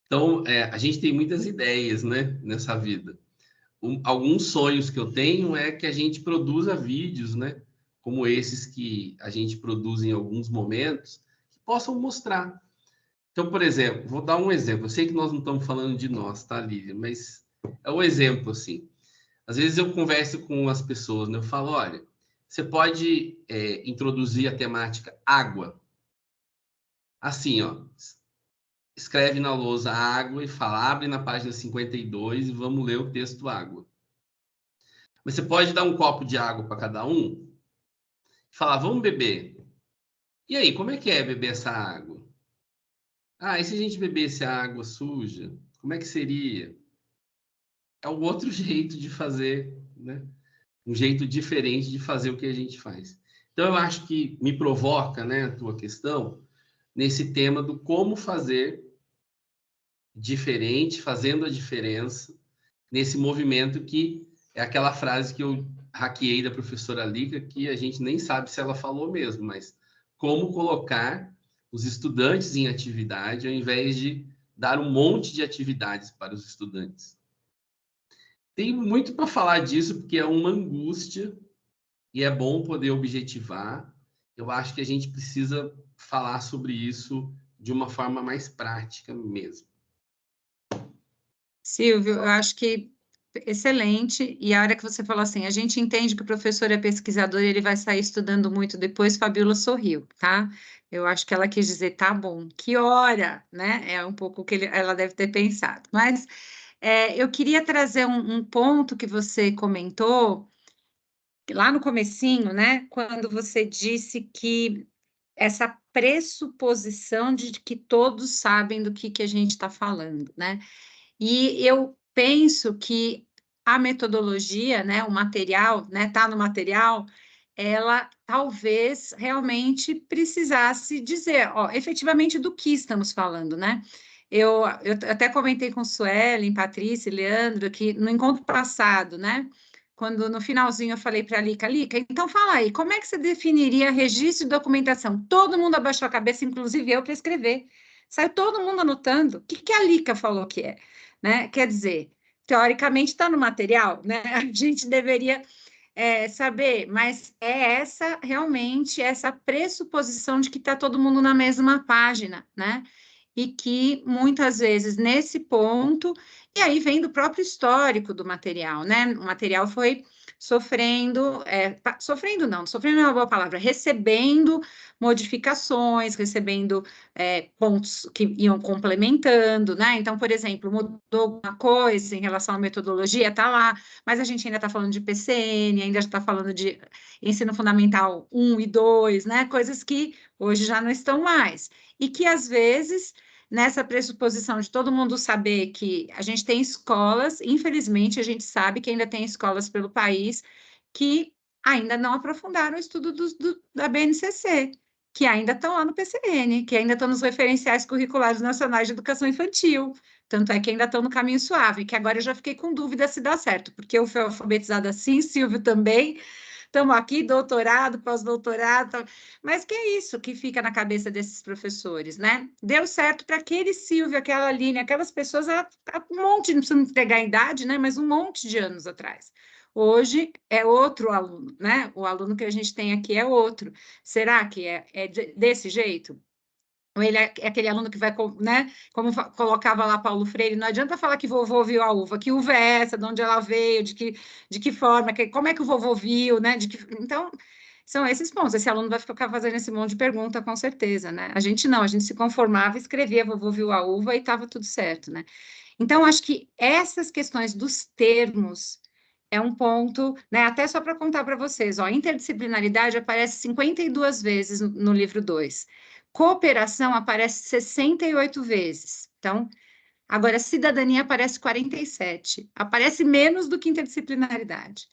Então, a gente tem muitas ideias, né, nessa vida. Alguns sonhos que eu tenho é que a gente produza vídeos, né, como esses que a gente produz em alguns momentos, que possam mostrar. Então, por exemplo, vou dar um exemplo. Eu sei que nós não estamos falando de nós, tá, Lívia? Mas é um exemplo, assim. Às vezes eu converso com as pessoas, né? Eu falo, olha, você pode introduzir a temática água. Assim, ó. Escreve na lousa água e fala, abre na página 52 e vamos ler o texto água. Mas você pode dar um copo de água para cada um e falar, vamos beber. E aí, como é que é beber essa água? Ah, e se a gente bebesse a água suja, como é que seria? É um outro jeito de fazer, né? Um jeito diferente de fazer o que a gente faz. Então, eu acho que me provoca, né, a tua questão, nesse tema do como fazer diferente, fazendo a diferença nesse movimento que é aquela frase que eu hackeei da professora Lica, que a gente nem sabe se ela falou mesmo, mas como colocar os estudantes em atividade ao invés de dar um monte de atividades para os estudantes. Tem muito para falar disso, porque é uma angústia e é bom poder objetivar. Eu acho que a gente precisa falar sobre isso de uma forma mais prática mesmo.
Silvio, eu acho que excelente. E a hora que você falou assim, a gente entende que o professor é pesquisador e ele vai sair estudando muito depois, Fabiola sorriu, tá? Eu acho que ela quis dizer, tá bom, que hora, né? É um pouco o que ela deve ter pensado. Mas eu queria trazer um ponto que você comentou lá no comecinho, né? Quando você disse que essa pressuposição de que todos sabem do que a gente está falando, né? E eu penso que a metodologia, né, o material, né, tá no material, ela talvez realmente precisasse dizer, ó, efetivamente do que estamos falando, né? Eu até comentei com Suelen, Patrícia e Leandro que no encontro passado, né, quando no finalzinho eu falei para a Lica, então fala aí, como é que você definiria registro e documentação? Todo mundo abaixou a cabeça, inclusive eu, para escrever. Saiu todo mundo anotando. O que a Lica falou que é? Né? Quer dizer, teoricamente está no material, né? A gente deveria saber, mas é essa realmente essa pressuposição de que está todo mundo na mesma página, né? E que muitas vezes nesse ponto, e aí vem do próprio histórico do material, né? O material foi sofrendo não é uma boa palavra, recebendo modificações, recebendo pontos que iam complementando, né? Então, por exemplo, mudou alguma coisa em relação à metodologia, tá lá, mas a gente ainda está falando de PCN, ainda está falando de ensino fundamental 1 e 2, né? Coisas que hoje já não estão mais. E que, às vezes, nessa pressuposição de todo mundo saber que a gente tem escolas, infelizmente, a gente sabe que ainda tem escolas pelo país que ainda não aprofundaram o estudo da BNCC, que ainda estão lá no PCN, que ainda estão nos referenciais curriculares nacionais de educação infantil, tanto é que ainda estão no caminho suave, que agora eu já fiquei com dúvida se dá certo, porque eu fui alfabetizada assim, Silvio também, estamos aqui, doutorado, pós-doutorado, mas que é isso que fica na cabeça desses professores, né? Deu certo para aquele Silvio, aquela Aline, aquelas pessoas, um monte, não precisa entregar a idade, né? Mas um monte de anos atrás. Hoje é outro aluno, né? O aluno que a gente tem aqui é outro. Será que é desse jeito? Ou ele é aquele aluno que vai, né? Como colocava lá Paulo Freire, não adianta falar que vovô viu a uva, que uva é essa, de onde ela veio, de que forma, como é que o vovô viu, né? Então, são esses pontos. Esse aluno vai ficar fazendo esse monte de pergunta, com certeza, né? A gente não, a gente se conformava, escrevia vovô viu a uva e estava tudo certo, né? Então, acho que essas questões dos termos é um ponto, né? Até só para contar para vocês, ó, interdisciplinaridade aparece 52 vezes no livro 2. Cooperação aparece 68 vezes. Então, agora, cidadania aparece 47. Aparece menos do que interdisciplinaridade.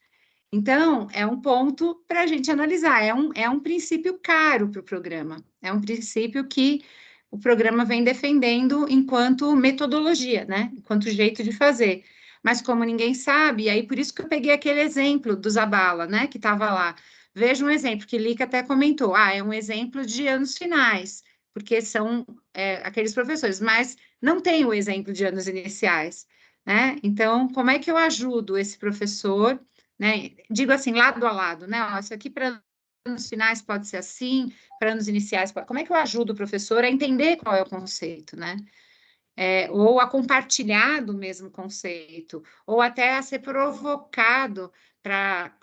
Então, é um ponto para a gente analisar. É um princípio caro para o programa. É um princípio que o programa vem defendendo enquanto metodologia, né? Enquanto jeito de fazer. Mas como ninguém sabe, aí por isso que eu peguei aquele exemplo do Zabala, né? Que estava lá. Veja um exemplo que Lica até comentou. É um exemplo de anos finais, porque são aqueles professores, mas não tem o exemplo de anos iniciais, né? Então, como é que eu ajudo esse professor, né? Digo assim, lado a lado, né? Ó, isso aqui para anos finais pode ser assim, para anos iniciais pode... Como é que eu ajudo o professor a entender qual é o conceito, né? Ou a compartilhar do mesmo conceito, ou até a ser provocado para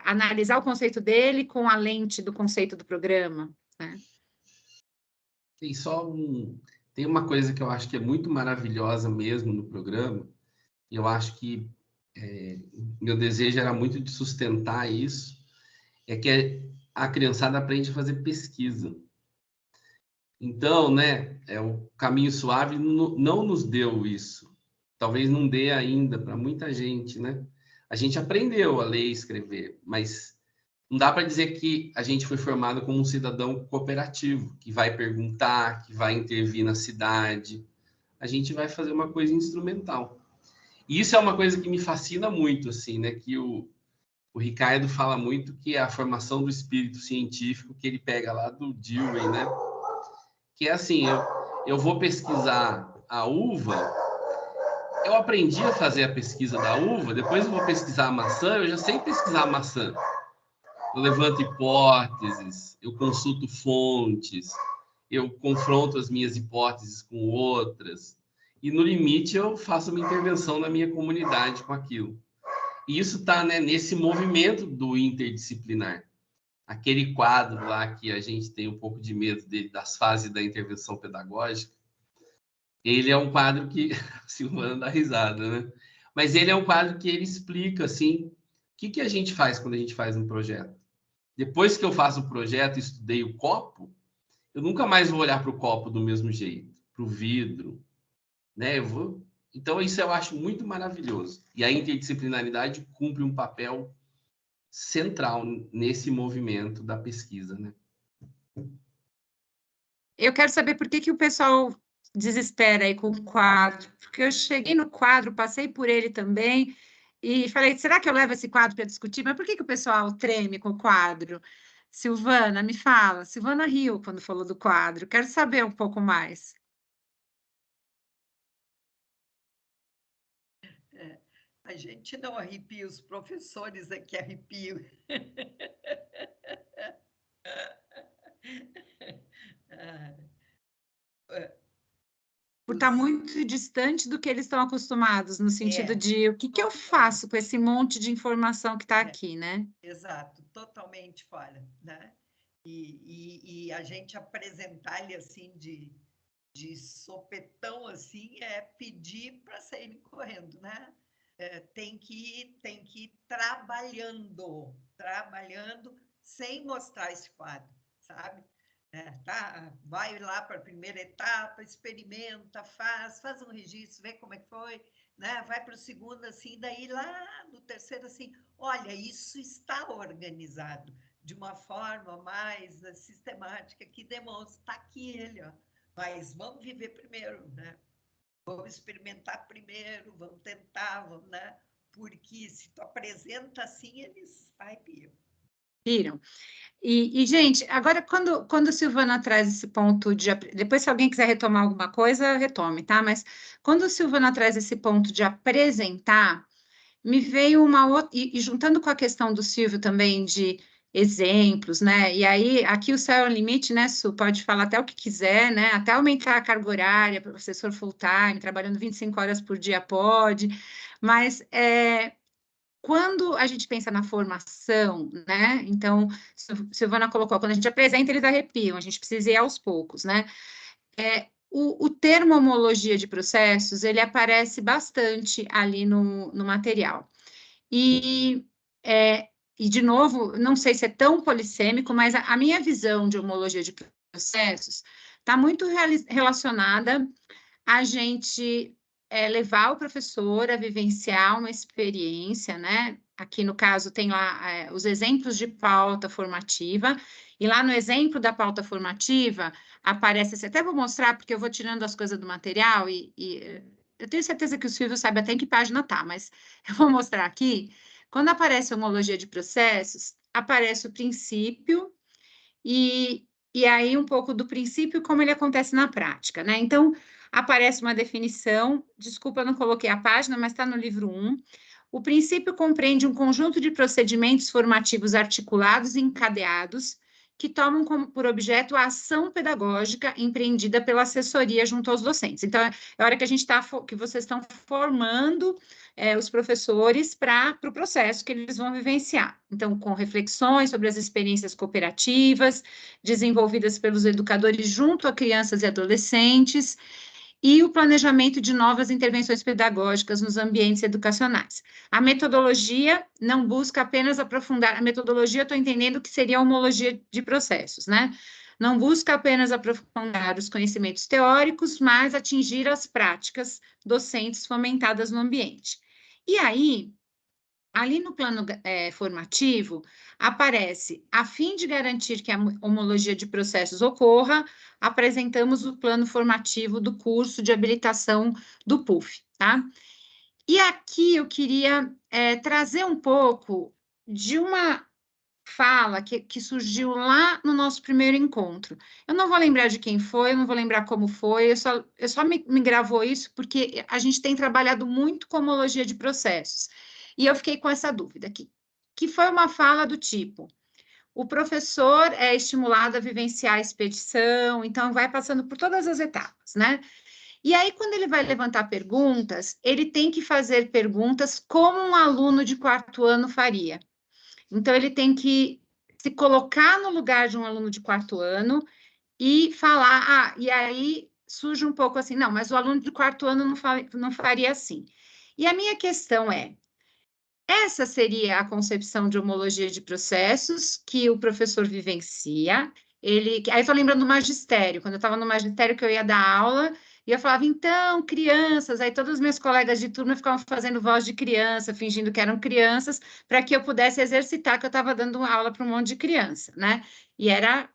analisar o conceito dele com a lente do conceito do programa, né?
Tem uma coisa que eu acho que é muito maravilhosa mesmo no programa, e eu acho que meu desejo era muito de sustentar isso, é que a criançada aprende a fazer pesquisa. Então, né, o caminho suave não nos deu isso. Talvez não dê ainda para muita gente, né? A gente aprendeu a ler e escrever, mas não dá para dizer que a gente foi formado como um cidadão cooperativo, que vai perguntar, que vai intervir na cidade. A gente vai fazer uma coisa instrumental. E isso é uma coisa que me fascina muito, assim, né? Que o Ricardo fala muito que é a formação do espírito científico que ele pega lá do Dewey, né? Que é assim, eu vou pesquisar a uva, eu aprendi a fazer a pesquisa da uva, depois eu vou pesquisar a maçã, eu já sei pesquisar a maçã. Eu levanto hipóteses, eu consulto fontes, eu confronto as minhas hipóteses com outras, e no limite eu faço uma intervenção na minha comunidade com aquilo. E isso está, né, nesse movimento do interdisciplinar. Aquele quadro lá que a gente tem um pouco de medo dele, das fases da intervenção pedagógica, ele é um quadro que... A Silvana dá risada, né? Mas ele é um quadro que ele explica, assim, o que a gente faz quando a gente faz um projeto. Depois que eu faço o projeto e estudei o copo, eu nunca mais vou olhar para o copo do mesmo jeito, para o vidro, né? Então, isso eu acho muito maravilhoso. E a interdisciplinaridade cumpre um papel central nesse movimento da pesquisa, né?
Eu quero saber por que o pessoal desespera aí com o quadro, porque eu cheguei no quadro, passei por ele também, e falei, será que eu levo esse quadro para discutir? Mas por que o pessoal treme com o quadro? Silvana, me fala. Silvana riu quando falou do quadro. Quero saber um pouco mais.
A gente não arrepia, os professores é que arrepiam.
Por estar muito distante do que eles estão acostumados, no sentido de o que eu faço com esse monte de informação que está aqui, né?
Exato, totalmente fora, né? E a gente apresentar-lhe assim de sopetão assim é pedir para saírem correndo, né? Tem que ir trabalhando sem mostrar esse quadro, sabe? Vai lá para a primeira etapa, experimenta, faz um registro, vê como é que foi, né? Vai para o segundo, assim, daí lá no terceiro, assim, olha, isso está organizado de uma forma mais sistemática que demonstra, está aqui ele, ó. Mas vamos viver primeiro, né? Vamos experimentar primeiro, vamos tentar, né? Porque se tu apresenta assim, eles arrepiam.
Viram? E, gente, agora, quando a Silvana traz esse ponto de... Depois, se alguém quiser retomar alguma coisa, retome, tá? Mas quando a Silvana traz esse ponto de apresentar, me veio uma outra... E juntando com a questão do Silvio também de exemplos, né? E aí, aqui o céu é o limite, né, Su? Pode falar até o que quiser, né? Até aumentar a carga horária, professor full-time, trabalhando 25 horas por dia, pode. Mas... quando a gente pensa na formação, né? Então, Silvana colocou, quando a gente apresenta, eles arrepiam, a gente precisa ir aos poucos, né? O termo homologia de processos, ele aparece bastante ali no material. E, de novo, não sei se é tão polissêmico, mas a minha visão de homologia de processos está muito relacionada a gente levar o professor a vivenciar uma experiência, né? Aqui no caso tem lá os exemplos de pauta formativa, e lá no exemplo da pauta formativa aparece, assim, até vou mostrar, porque eu vou tirando as coisas do material, e eu tenho certeza que o Silvio sabe até em que página tá, mas eu vou mostrar aqui. Quando aparece a homologia de processos, aparece o princípio, e aí um pouco do princípio como ele acontece na prática, né? Então, aparece uma definição, desculpa, eu não coloquei a página, mas está no livro 1. O princípio compreende um conjunto de procedimentos formativos articulados e encadeados que tomam por objeto a ação pedagógica empreendida pela assessoria junto aos docentes. Então, é a hora que que vocês estão formando os professores para o processo que eles vão vivenciar. Então, com reflexões sobre as experiências cooperativas desenvolvidas pelos educadores junto a crianças e adolescentes, e o planejamento de novas intervenções pedagógicas nos ambientes educacionais. A metodologia não busca apenas aprofundar, a metodologia eu estou entendendo que seria a homologia de processos, né? Não busca apenas aprofundar os conhecimentos teóricos, mas atingir as práticas docentes fomentadas no ambiente. E aí, ali no plano formativo, aparece, a fim de garantir que a homologia de processos ocorra, apresentamos o plano formativo do curso de habilitação do PUF, tá? E aqui eu queria trazer um pouco de uma fala que surgiu lá no nosso primeiro encontro. Eu não vou lembrar de quem foi, eu não vou lembrar como foi, eu só me gravou isso porque a gente tem trabalhado muito com homologia de processos. E eu fiquei com essa dúvida aqui, que foi uma fala do tipo: o professor é estimulado a vivenciar a expedição, então vai passando por todas as etapas, né? E aí, quando ele vai levantar perguntas, ele tem que fazer perguntas como um aluno de 4º ano faria. Então, ele tem que se colocar no lugar de um aluno de 4º ano e falar, e aí surge um pouco assim, não, mas o aluno de 4º ano não faria assim. E a minha questão é, essa seria a concepção de homologia de processos que o professor vivencia. Aí estou lembrando do magistério, quando eu estava no magistério que eu ia dar aula, e eu falava, então, crianças, aí todas as minhas colegas de turma ficavam fazendo voz de criança, fingindo que eram crianças, para que eu pudesse exercitar que eu estava dando aula para um monte de criança, né? E era,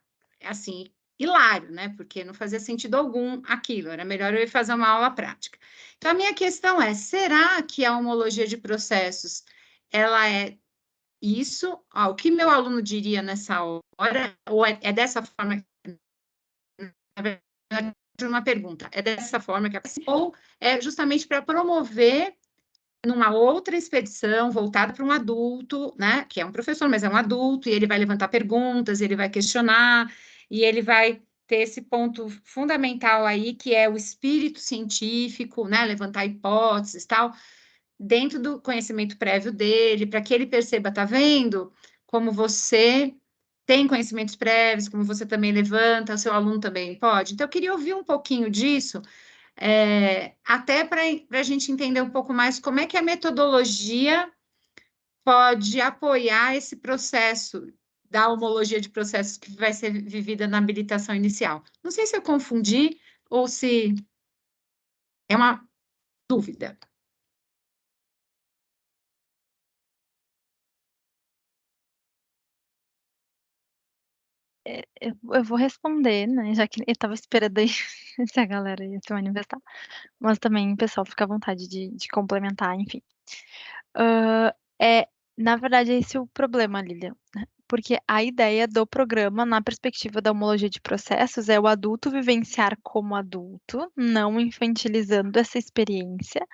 assim, hilário, né? Porque não fazia sentido algum aquilo, era melhor eu ir fazer uma aula prática. Então, a minha questão é, será que a homologia de processos ela é isso, o que meu aluno diria nessa hora, ou é dessa forma, na verdade, uma pergunta, é dessa forma que ou é justamente para promover numa outra expedição voltada para um adulto, né, que é um professor, mas é um adulto, e ele vai levantar perguntas, ele vai questionar, e ele vai ter esse ponto fundamental aí, que é o espírito científico, né, levantar hipóteses e tal, dentro do conhecimento prévio dele, para que ele perceba, tá vendo? Como você tem conhecimentos prévios, como você também levanta, o seu aluno também pode. Então, eu queria ouvir um pouquinho disso, até para a gente entender um pouco mais como é que a metodologia pode apoiar esse processo da homologia de processos que vai ser vivida na habilitação inicial. Não sei se eu confundi ou se é uma dúvida.
Eu vou responder, né? Já que eu estava esperando aí se a galera ia se manifestar. Mas também, pessoal, fica à vontade de complementar, enfim. Na verdade, esse é o problema, Lilian. Porque a ideia do programa, na perspectiva da homologia de processos, é o adulto vivenciar como adulto, não infantilizando essa experiência,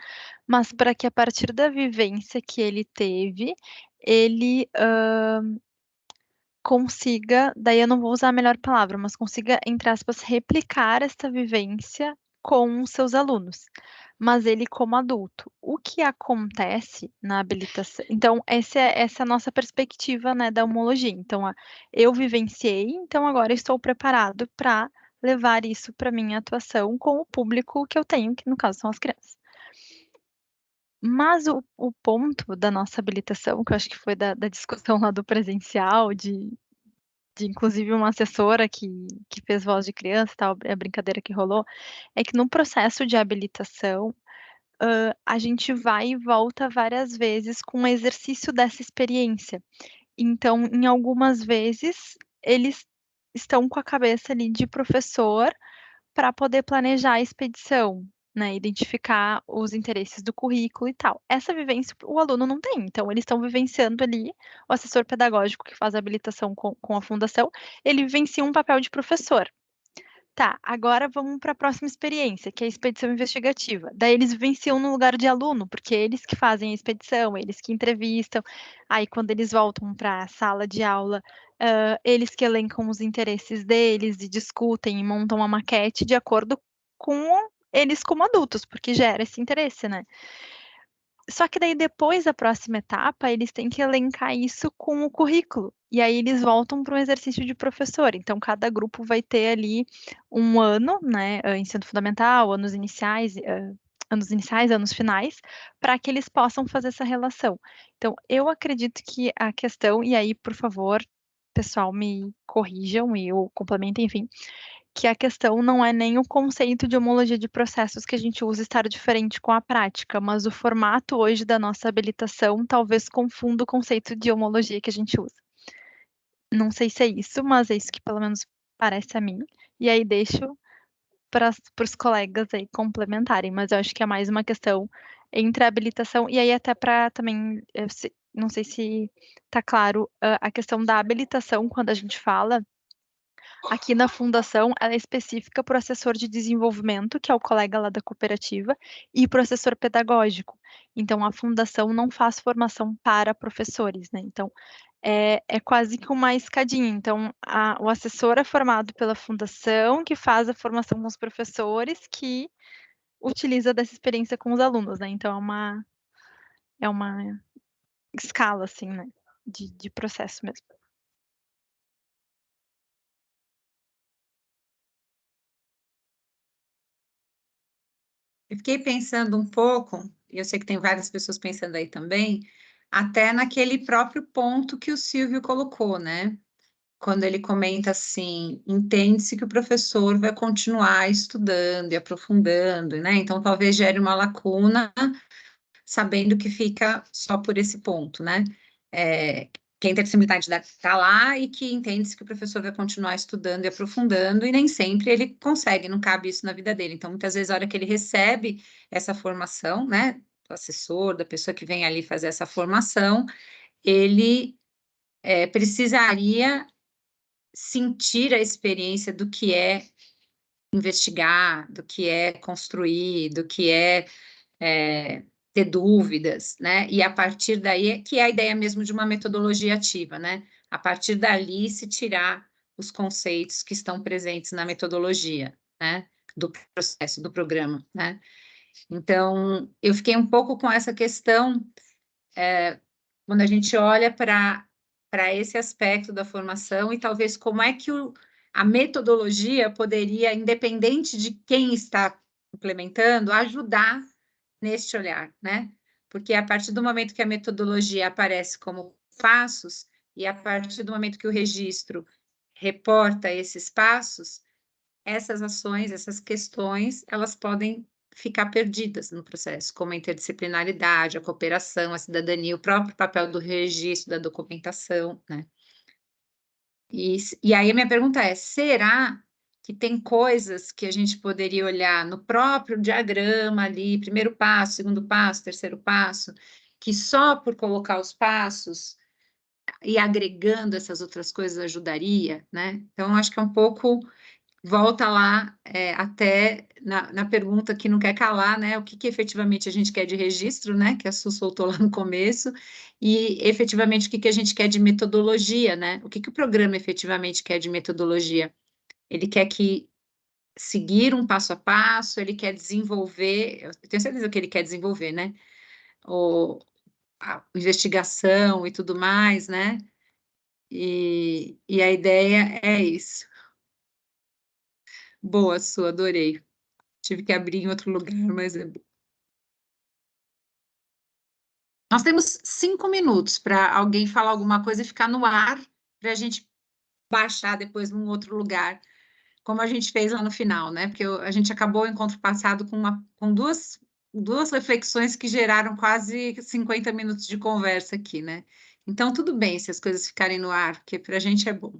mas para que a partir da vivência que ele teve, ele consiga, daí eu não vou usar a melhor palavra, mas consiga, entre aspas, replicar essa vivência com os seus alunos, mas ele como adulto. O que acontece na habilitação? Então, essa é a nossa perspectiva, né, da homologia. Então, eu vivenciei, então agora estou preparado para levar isso para minha atuação com o público que eu tenho, que no caso são as crianças. Mas o ponto da nossa habilitação, que eu acho que foi da discussão lá do presencial, de inclusive uma assessora que fez voz de criança e tal, a brincadeira que rolou, é que no processo de habilitação, a gente vai e volta várias vezes com o exercício dessa experiência. Então, em algumas vezes, eles estão com a cabeça ali de professor para poder planejar a expedição, né, identificar os interesses do currículo e tal. Essa vivência o aluno não tem, então eles estão vivenciando ali, o assessor pedagógico que faz a habilitação com a fundação, ele vivencia um papel de professor. Tá, agora vamos para a próxima experiência, que é a expedição investigativa. Daí eles vivenciam no lugar de aluno, porque eles que fazem a expedição, eles que entrevistam. Aí quando eles voltam para a sala de aula, eles que elencam os interesses deles e discutem e montam uma maquete de acordo com eles como adultos, porque gera esse interesse, né? Só que daí depois da próxima etapa, eles têm que elencar isso com o currículo. E aí eles voltam para um exercício de professor. Então, cada grupo vai ter ali um ano, né? Ensino fundamental, anos iniciais, anos finais, para que eles possam fazer essa relação. Então, eu acredito que a questão, e aí, por favor, pessoal, me corrijam e eu complementem, enfim, que a questão não é nem o conceito de homologia de processos que a gente usa estar diferente com a prática, mas o formato hoje da nossa habilitação talvez confunda o conceito de homologia que a gente usa. Não sei se é isso, mas é isso que pelo menos parece a mim. E aí deixo para os colegas aí complementarem, mas eu acho que é mais uma questão entre a habilitação, e aí até para também, não sei se está claro, a questão da habilitação, quando a gente fala, aqui na fundação, ela é específica para o assessor de desenvolvimento, que é o colega lá da cooperativa, e para o assessor pedagógico. Então, a fundação não faz formação para professores, né? Então, é quase que uma escadinha. Então, o assessor é formado pela fundação, que faz a formação com os professores, que utiliza dessa experiência com os alunos, né? Então, é uma escala, assim, né? De processo mesmo.
Eu fiquei pensando um pouco, e eu sei que tem várias pessoas pensando aí também, até naquele próprio ponto que o Silvio colocou, né? Quando ele comenta assim, entende-se que o professor vai continuar estudando e aprofundando, né? Então, talvez gere uma lacuna, sabendo que fica só por esse ponto, né? Que a interdisciplinaridade está lá e que entende-se que o professor vai continuar estudando e aprofundando, e nem sempre ele consegue, não cabe isso na vida dele. Então, muitas vezes, a hora que ele recebe essa formação, né, do assessor, da pessoa que vem ali fazer essa formação, ele precisaria sentir a experiência do que é investigar, do que é construir, do que é ter dúvidas, né? E a partir daí, que é a ideia mesmo de uma metodologia ativa, né? A partir dali se tirar os conceitos que estão presentes na metodologia, né? Do processo, do programa, né? Então, eu fiquei um pouco com essa questão, quando a gente olha para esse aspecto da formação e talvez como é que a metodologia poderia, independente de quem está implementando, ajudar neste olhar, né? Porque a partir do momento que a metodologia aparece como passos, e a partir do momento que o registro reporta esses passos, essas ações, essas questões, elas podem ficar perdidas no processo, como a interdisciplinaridade, a cooperação, a cidadania, o próprio papel do registro, da documentação, né? E aí a minha pergunta é, será que tem coisas que a gente poderia olhar no próprio diagrama ali, primeiro passo, segundo passo, terceiro passo, que só por colocar os passos e agregando essas outras coisas ajudaria, né? Então, acho que é um pouco, volta lá até na pergunta que não quer calar, né? O que efetivamente a gente quer de registro, né? Que a Su soltou lá no começo, e efetivamente o que a gente quer de metodologia, né? O que o programa efetivamente quer de metodologia? Ele quer seguir um passo a passo, ele quer desenvolver, eu tenho certeza que ele quer desenvolver, né? A investigação e tudo mais, né? E a ideia é isso. Boa, Su, adorei. Tive que abrir em outro lugar, mas é bom. Nós temos 5 minutos para alguém falar alguma coisa e ficar no ar, para a gente baixar depois num outro lugar, como a gente fez lá no final, né? Porque a gente acabou o encontro passado com duas reflexões que geraram quase 50 minutos de conversa aqui, né? Então, tudo bem se as coisas ficarem no ar, porque para a gente é bom.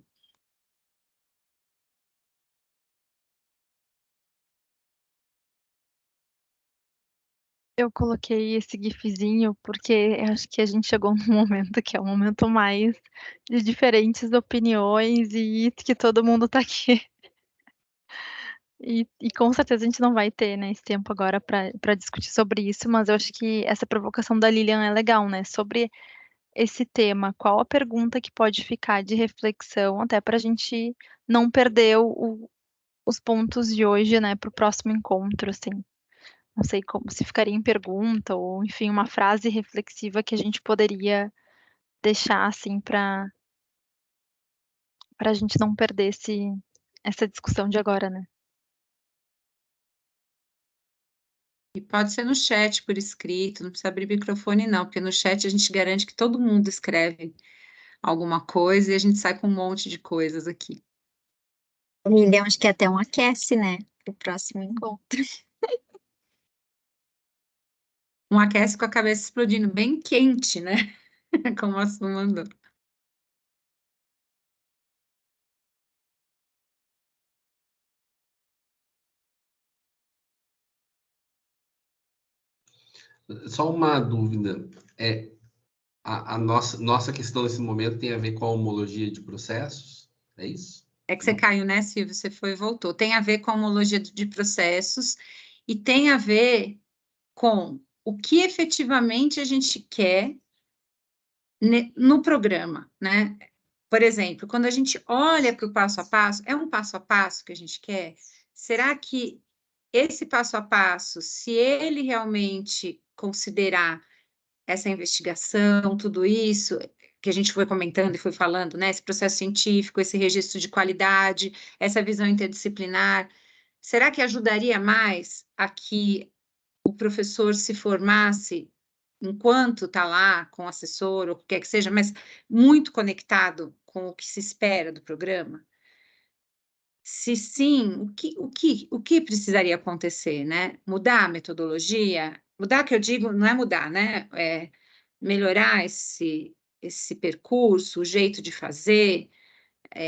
Eu coloquei esse gifzinho porque eu acho que a gente chegou num momento que é um momento mais de diferentes opiniões e que todo mundo tá aqui. E com certeza a gente não vai ter, né, esse tempo agora para discutir sobre isso, mas eu acho que essa provocação da Lilian é legal, né? Sobre esse tema, qual a pergunta que pode ficar de reflexão, até para a gente não perder os pontos de hoje, né, para o próximo encontro, assim. Não sei como, se ficaria em pergunta, ou enfim, uma frase reflexiva que a gente poderia deixar, assim, para a gente não perder essa discussão de agora, né?
E pode ser no chat por escrito, não precisa abrir microfone, não, porque no chat a gente garante que todo mundo escreve alguma coisa e a gente sai com um monte de coisas aqui.
Lilian, acho que até um aquece, né? Para o próximo encontro.
Um aquece com a cabeça explodindo, bem quente, né? Como a Su mandou.
Só uma dúvida. A nossa questão nesse momento tem a ver com a homologia de processos? É isso?
É que você caiu, né, Silvio? Você foi e voltou. Tem a ver com a homologia de processos e tem a ver com o que efetivamente a gente quer no programa, né? Por exemplo, quando a gente olha para o passo a passo, é um passo a passo que a gente quer? Será que esse passo a passo, se ele realmente considerar essa investigação, tudo isso que a gente foi comentando e foi falando, né? Esse processo científico, esse registro de qualidade, essa visão interdisciplinar, será que ajudaria mais a que o professor se formasse enquanto está lá com o assessor, ou o que quer que seja, mas muito conectado com o que se espera do programa? Se sim, o que precisaria acontecer, né? Mudar a metodologia? Mudar, que eu digo, não é mudar, né? É melhorar esse percurso, o jeito de fazer,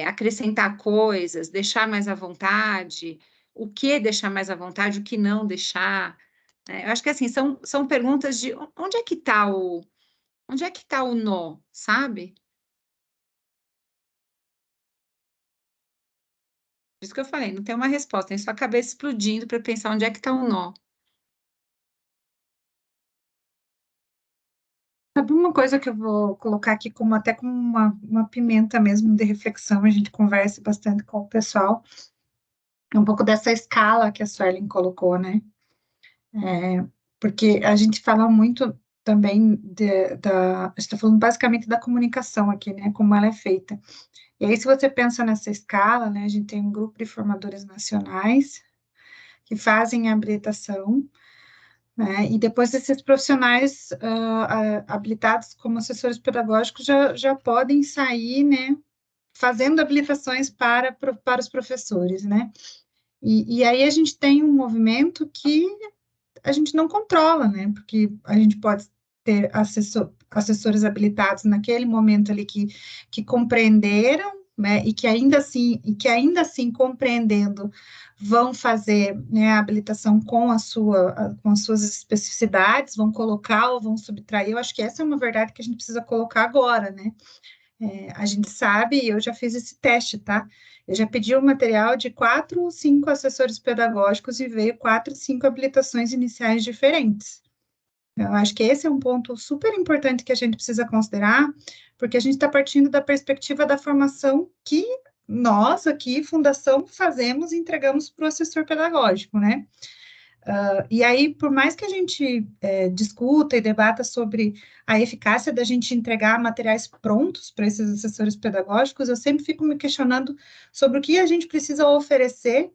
acrescentar coisas, deixar mais à vontade, o que deixar mais à vontade, o que não deixar. Eu acho que assim, são perguntas de onde é que está o nó, sabe? Por isso que eu falei, não tem uma resposta, tem só a cabeça explodindo para pensar onde é que está o nó.
Sabe uma coisa que eu vou colocar aqui como até como uma pimenta mesmo de reflexão, a gente conversa bastante com o pessoal, um pouco dessa escala que a Suelen colocou, né? Porque a gente fala muito também a gente está falando basicamente da comunicação aqui, né? Como ela é feita. E aí, se você pensa nessa escala, né? A gente tem um grupo de formadores nacionais que fazem a habilitação, né? E depois esses profissionais habilitados como assessores pedagógicos já podem sair, né? Fazendo habilitações para os professores, né? E aí a gente tem um movimento que a gente não controla, né? Porque a gente pode ter assessores habilitados naquele momento ali que compreenderam, né? E que ainda assim compreendendo vão fazer, né, a habilitação com as suas especificidades, vão colocar ou vão subtrair. Eu acho que essa é uma verdade que a gente precisa colocar agora, né? A gente sabe, eu já fiz esse teste, tá? Eu já pedi o material de 4 ou 5 assessores pedagógicos e veio 4 ou 5 habilitações iniciais diferentes. Eu acho que esse é um ponto super importante que a gente precisa considerar, porque a gente está partindo da perspectiva da formação que nós aqui, Fundação, fazemos e entregamos para o assessor pedagógico, né? E aí, por mais que a gente discuta e debata sobre a eficácia da gente entregar materiais prontos para esses assessores pedagógicos, eu sempre fico me questionando sobre o que a gente precisa oferecer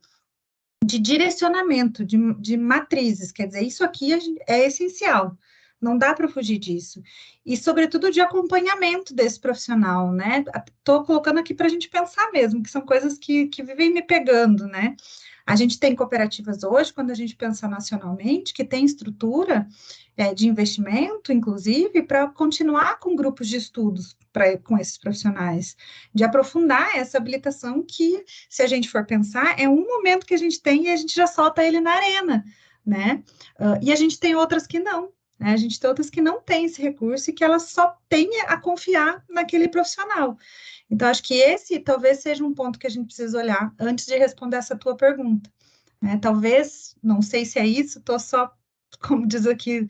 de direcionamento, de matrizes, quer dizer, isso aqui é essencial, não dá para fugir disso. E, sobretudo, de acompanhamento desse profissional, né? Estou colocando aqui para a gente pensar mesmo, que são coisas que vivem me pegando, né? A gente tem cooperativas hoje, quando a gente pensa nacionalmente, que tem estrutura de investimento, inclusive, para continuar com grupos de estudos com esses profissionais, de aprofundar essa habilitação que, se a gente for pensar, é um momento que a gente tem e a gente já solta ele na arena, né? E a gente tem outras que não, né? A gente tem outras que não têm esse recurso e que elas só têm a confiar naquele profissional. Então, acho que esse talvez seja um ponto que a gente precisa olhar antes de responder essa tua pergunta, né? Talvez, não sei se é isso, estou só, como diz aqui,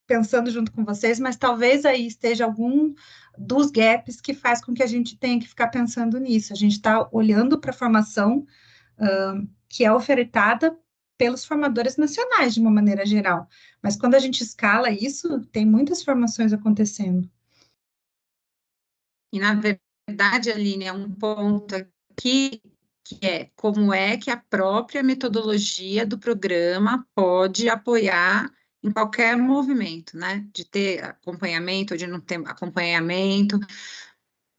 pensando junto com vocês, mas talvez aí esteja algum dos gaps que faz com que a gente tenha que ficar pensando nisso. A gente está olhando para a formação que é ofertada pelos formadores nacionais, de uma maneira geral, mas quando a gente escala isso, tem muitas formações acontecendo.
E, na verdade, Aline, é um ponto aqui que é como é que a própria metodologia do programa pode apoiar em qualquer movimento, né? De ter acompanhamento ou de não ter acompanhamento,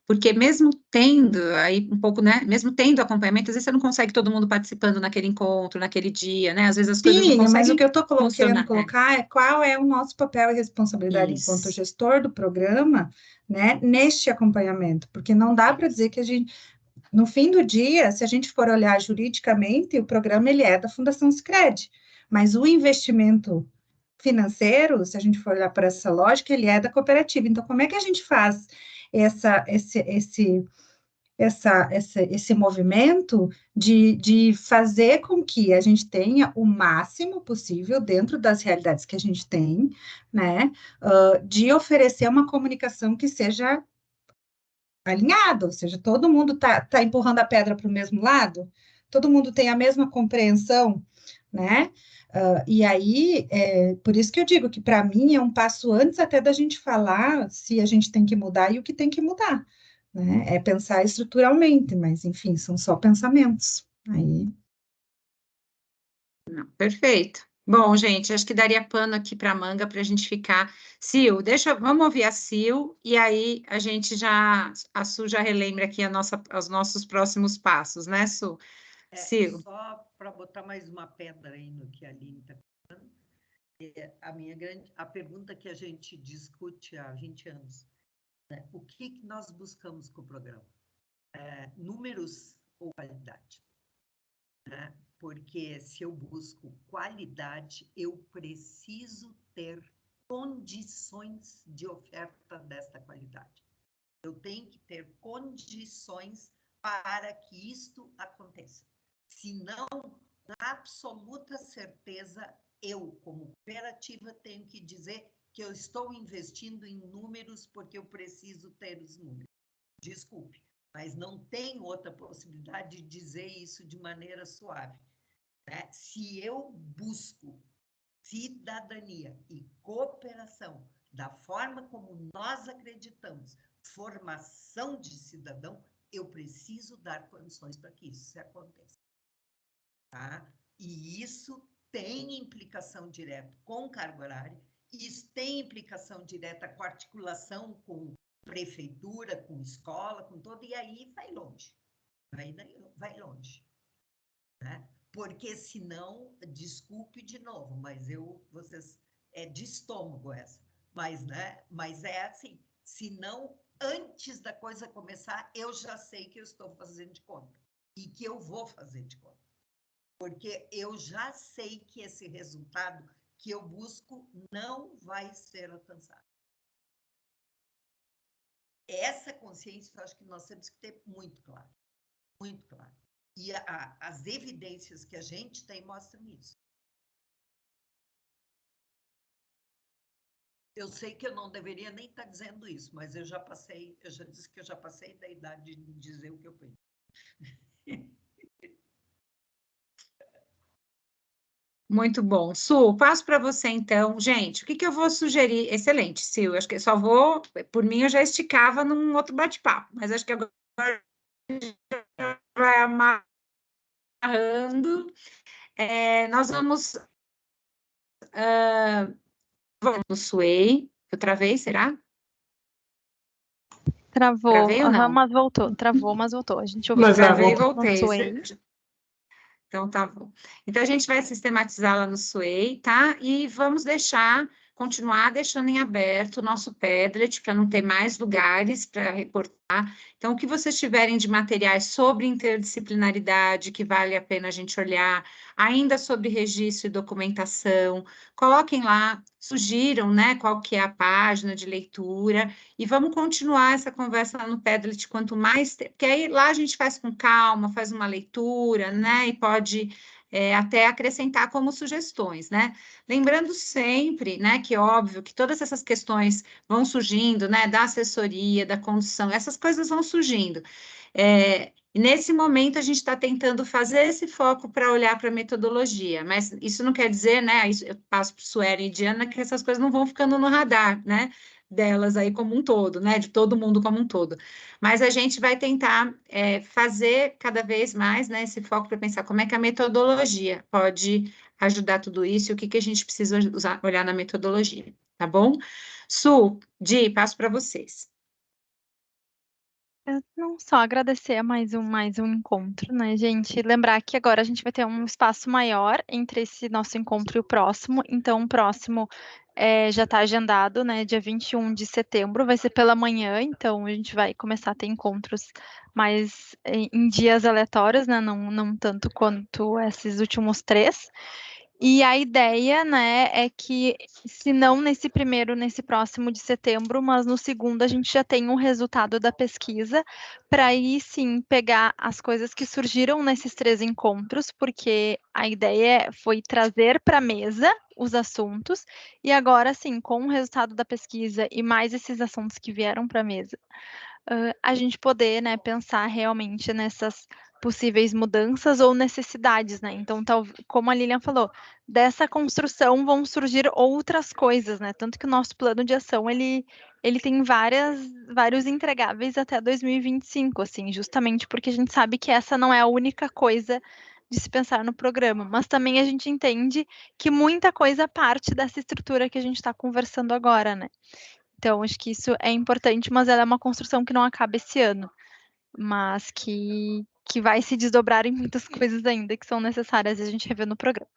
porque mesmo tendo aí um pouco, né? Mesmo tendo acompanhamento, às vezes você não consegue todo mundo participando naquele encontro, naquele dia, né? Às vezes as coisas não
Sim, mas
conseguem
o que eu estou querendo
funcionar.
colocar é qual é o nosso papel e responsabilidade enquanto
Isso.
gestor do programa, né, neste acompanhamento, porque não dá para dizer que a gente, no fim do dia, se a gente for olhar juridicamente, o programa ele é da Fundação Sicredi, mas o investimento financeiro, se a gente for olhar por essa lógica, ele é da cooperativa. Então, como é que a gente faz esse movimento de fazer com que a gente tenha o máximo possível dentro das realidades que a gente tem, né, de oferecer uma comunicação que seja alinhada, ou seja, todo mundo tá empurrando a pedra para o mesmo lado, todo mundo tem a mesma compreensão, né? E aí, por isso que eu digo que para mim é um passo antes até da gente falar se a gente tem que mudar e o que tem que mudar, né? É pensar estruturalmente, mas enfim, são só pensamentos. Aí.
Não, perfeito. Bom, gente, acho que daria pano aqui para manga para a gente ficar. Sil, vamos ouvir a Sil e aí a Su já relembra aqui os nossos próximos passos, né, Su? Sil.
Só para botar mais uma pedra aí no que a Aline está falando, a pergunta que a gente discute há 20 anos, né? O que nós buscamos com o programa? Números ou qualidade? Né? Porque se eu busco qualidade, eu preciso ter condições de oferta desta qualidade. Eu tenho que ter condições para que isto aconteça. Senão, na absoluta certeza, eu, como cooperativa, tenho que dizer que eu estou investindo em números porque eu preciso ter os números. Desculpe, mas não tem outra possibilidade de dizer isso de maneira suave. Né? Se eu busco cidadania e cooperação da forma como nós acreditamos, formação de cidadão, eu preciso dar condições para que isso aconteça. Tá? E isso tem implicação direta com carga horária, isso tem implicação direta com articulação com prefeitura, com escola, com todo, e aí vai longe. Vai longe. Né? Porque senão, desculpe de novo, mas vocês, é de estômago essa, mas é assim, senão, antes da coisa começar, eu já sei que eu estou fazendo de conta, e que eu vou fazer de conta. Porque eu já sei que esse resultado que eu busco não vai ser alcançado. Essa consciência, eu acho que nós temos que ter muito claro. Muito claro. E as evidências que a gente tem mostram isso. Eu sei que eu não deveria nem estar dizendo isso, mas eu já disse que eu já passei da idade de dizer o que eu penso.
Muito bom. Su, passo para você, então. Gente, o que eu vou sugerir? Excelente, Sil. Acho que só vou... Por mim, eu já esticava num outro bate-papo, mas acho que agora vai amarrando. Nós vamos... vamos no Sway. Eu travei, será?
Travou,
Travei ou não?
mas voltou. Travou, mas voltou. A gente ouviu.
Mas travei e
no
voltei.
Sway.
Então, tá bom. Então, a gente vai sistematizar lá no Sway, tá? E vamos continuar deixando em aberto o nosso Padlet, para não ter mais lugares para reportar. Então, o que vocês tiverem de materiais sobre interdisciplinaridade, que vale a pena a gente olhar, ainda sobre registro e documentação, coloquem lá, sugiram, né, qual que é a página de leitura, e vamos continuar essa conversa lá no Padlet, quanto mais... Porque aí lá a gente faz com calma, faz uma leitura, né, e pode... até acrescentar como sugestões, né? Lembrando sempre, né, que óbvio que todas essas questões vão surgindo, né, da assessoria, da condução, essas coisas vão surgindo. E nesse momento a gente está tentando fazer esse foco para olhar para a metodologia, mas isso não quer dizer, né, eu passo para o Sueli e Diana, que essas coisas não vão ficando no radar, né, delas aí como um todo, né, de todo mundo como um todo. Mas a gente vai tentar fazer cada vez mais, né, esse foco para pensar como é que a metodologia pode ajudar tudo isso e o que a gente precisa olhar na metodologia, tá bom? Su, Di, passo para vocês.
Não só agradecer a mais um encontro, né, gente? Lembrar que agora a gente vai ter um espaço maior entre esse nosso encontro e o próximo. Então, o próximo já está agendado, né? Dia 21 de setembro, vai ser pela manhã, então a gente vai começar a ter encontros mais em dias aleatórios, né? Não tanto quanto esses últimos 3. E a ideia, né, é que, se não nesse próximo de setembro, mas no segundo, a gente já tem um resultado da pesquisa, para aí sim pegar as coisas que surgiram nesses 3 encontros, porque a ideia foi trazer para a mesa os assuntos, e agora sim, com o resultado da pesquisa e mais esses assuntos que vieram para a mesa, a gente poder, né, pensar realmente nessas possíveis mudanças ou necessidades, né? Então, como a Lilian falou, dessa construção vão surgir outras coisas, né? Tanto que o nosso plano de ação, ele tem vários entregáveis até 2025, assim, justamente porque a gente sabe que essa não é a única coisa de se pensar no programa, mas também a gente entende que muita coisa parte dessa estrutura que a gente está conversando agora, né? Então, acho que isso é importante, mas ela é uma construção que não acaba esse ano, mas que vai se desdobrar em muitas coisas ainda que são necessárias a gente rever no programa.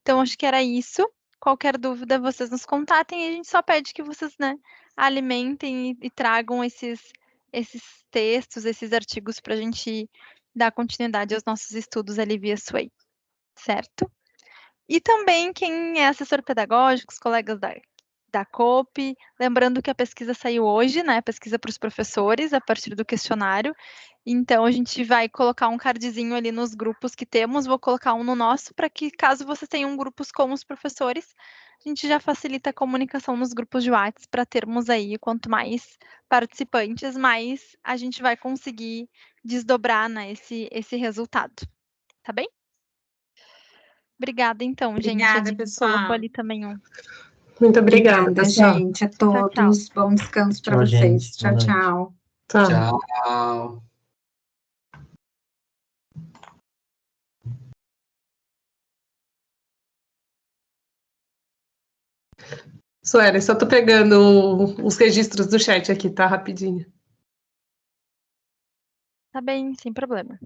Então, acho que era isso. Qualquer dúvida, vocês nos contatem e a gente só pede que vocês, né, alimentem e tragam esses textos, esses artigos para a gente dar continuidade aos nossos estudos ali via Sway, certo? E também quem é assessor pedagógico, os colegas da COP, lembrando que a pesquisa saiu hoje, né? Pesquisa para os professores, a partir do questionário. Então, a gente vai colocar um cardzinho ali nos grupos que temos, vou colocar um no nosso, para que, caso vocês tenham grupos com os professores, a gente já facilita a comunicação nos grupos de WhatsApp para termos aí, quanto mais participantes, mais a gente vai conseguir desdobrar, né, esse resultado. Tá bem? Obrigada, então, gente.
Obrigada,
A
pessoal.
colocou ali também um.
Muito obrigada,
Obrigada,
pessoal.
gente, a
Tchau, tchau.
todos. Bom descanso para
Tchau,
vocês.
gente.
Tchau,
Boa noite.
tchau.
Tchau.
Tchau.
Sueli, só tô pegando os registros do chat aqui, tá? Rapidinho.
Tá bem, sem problema.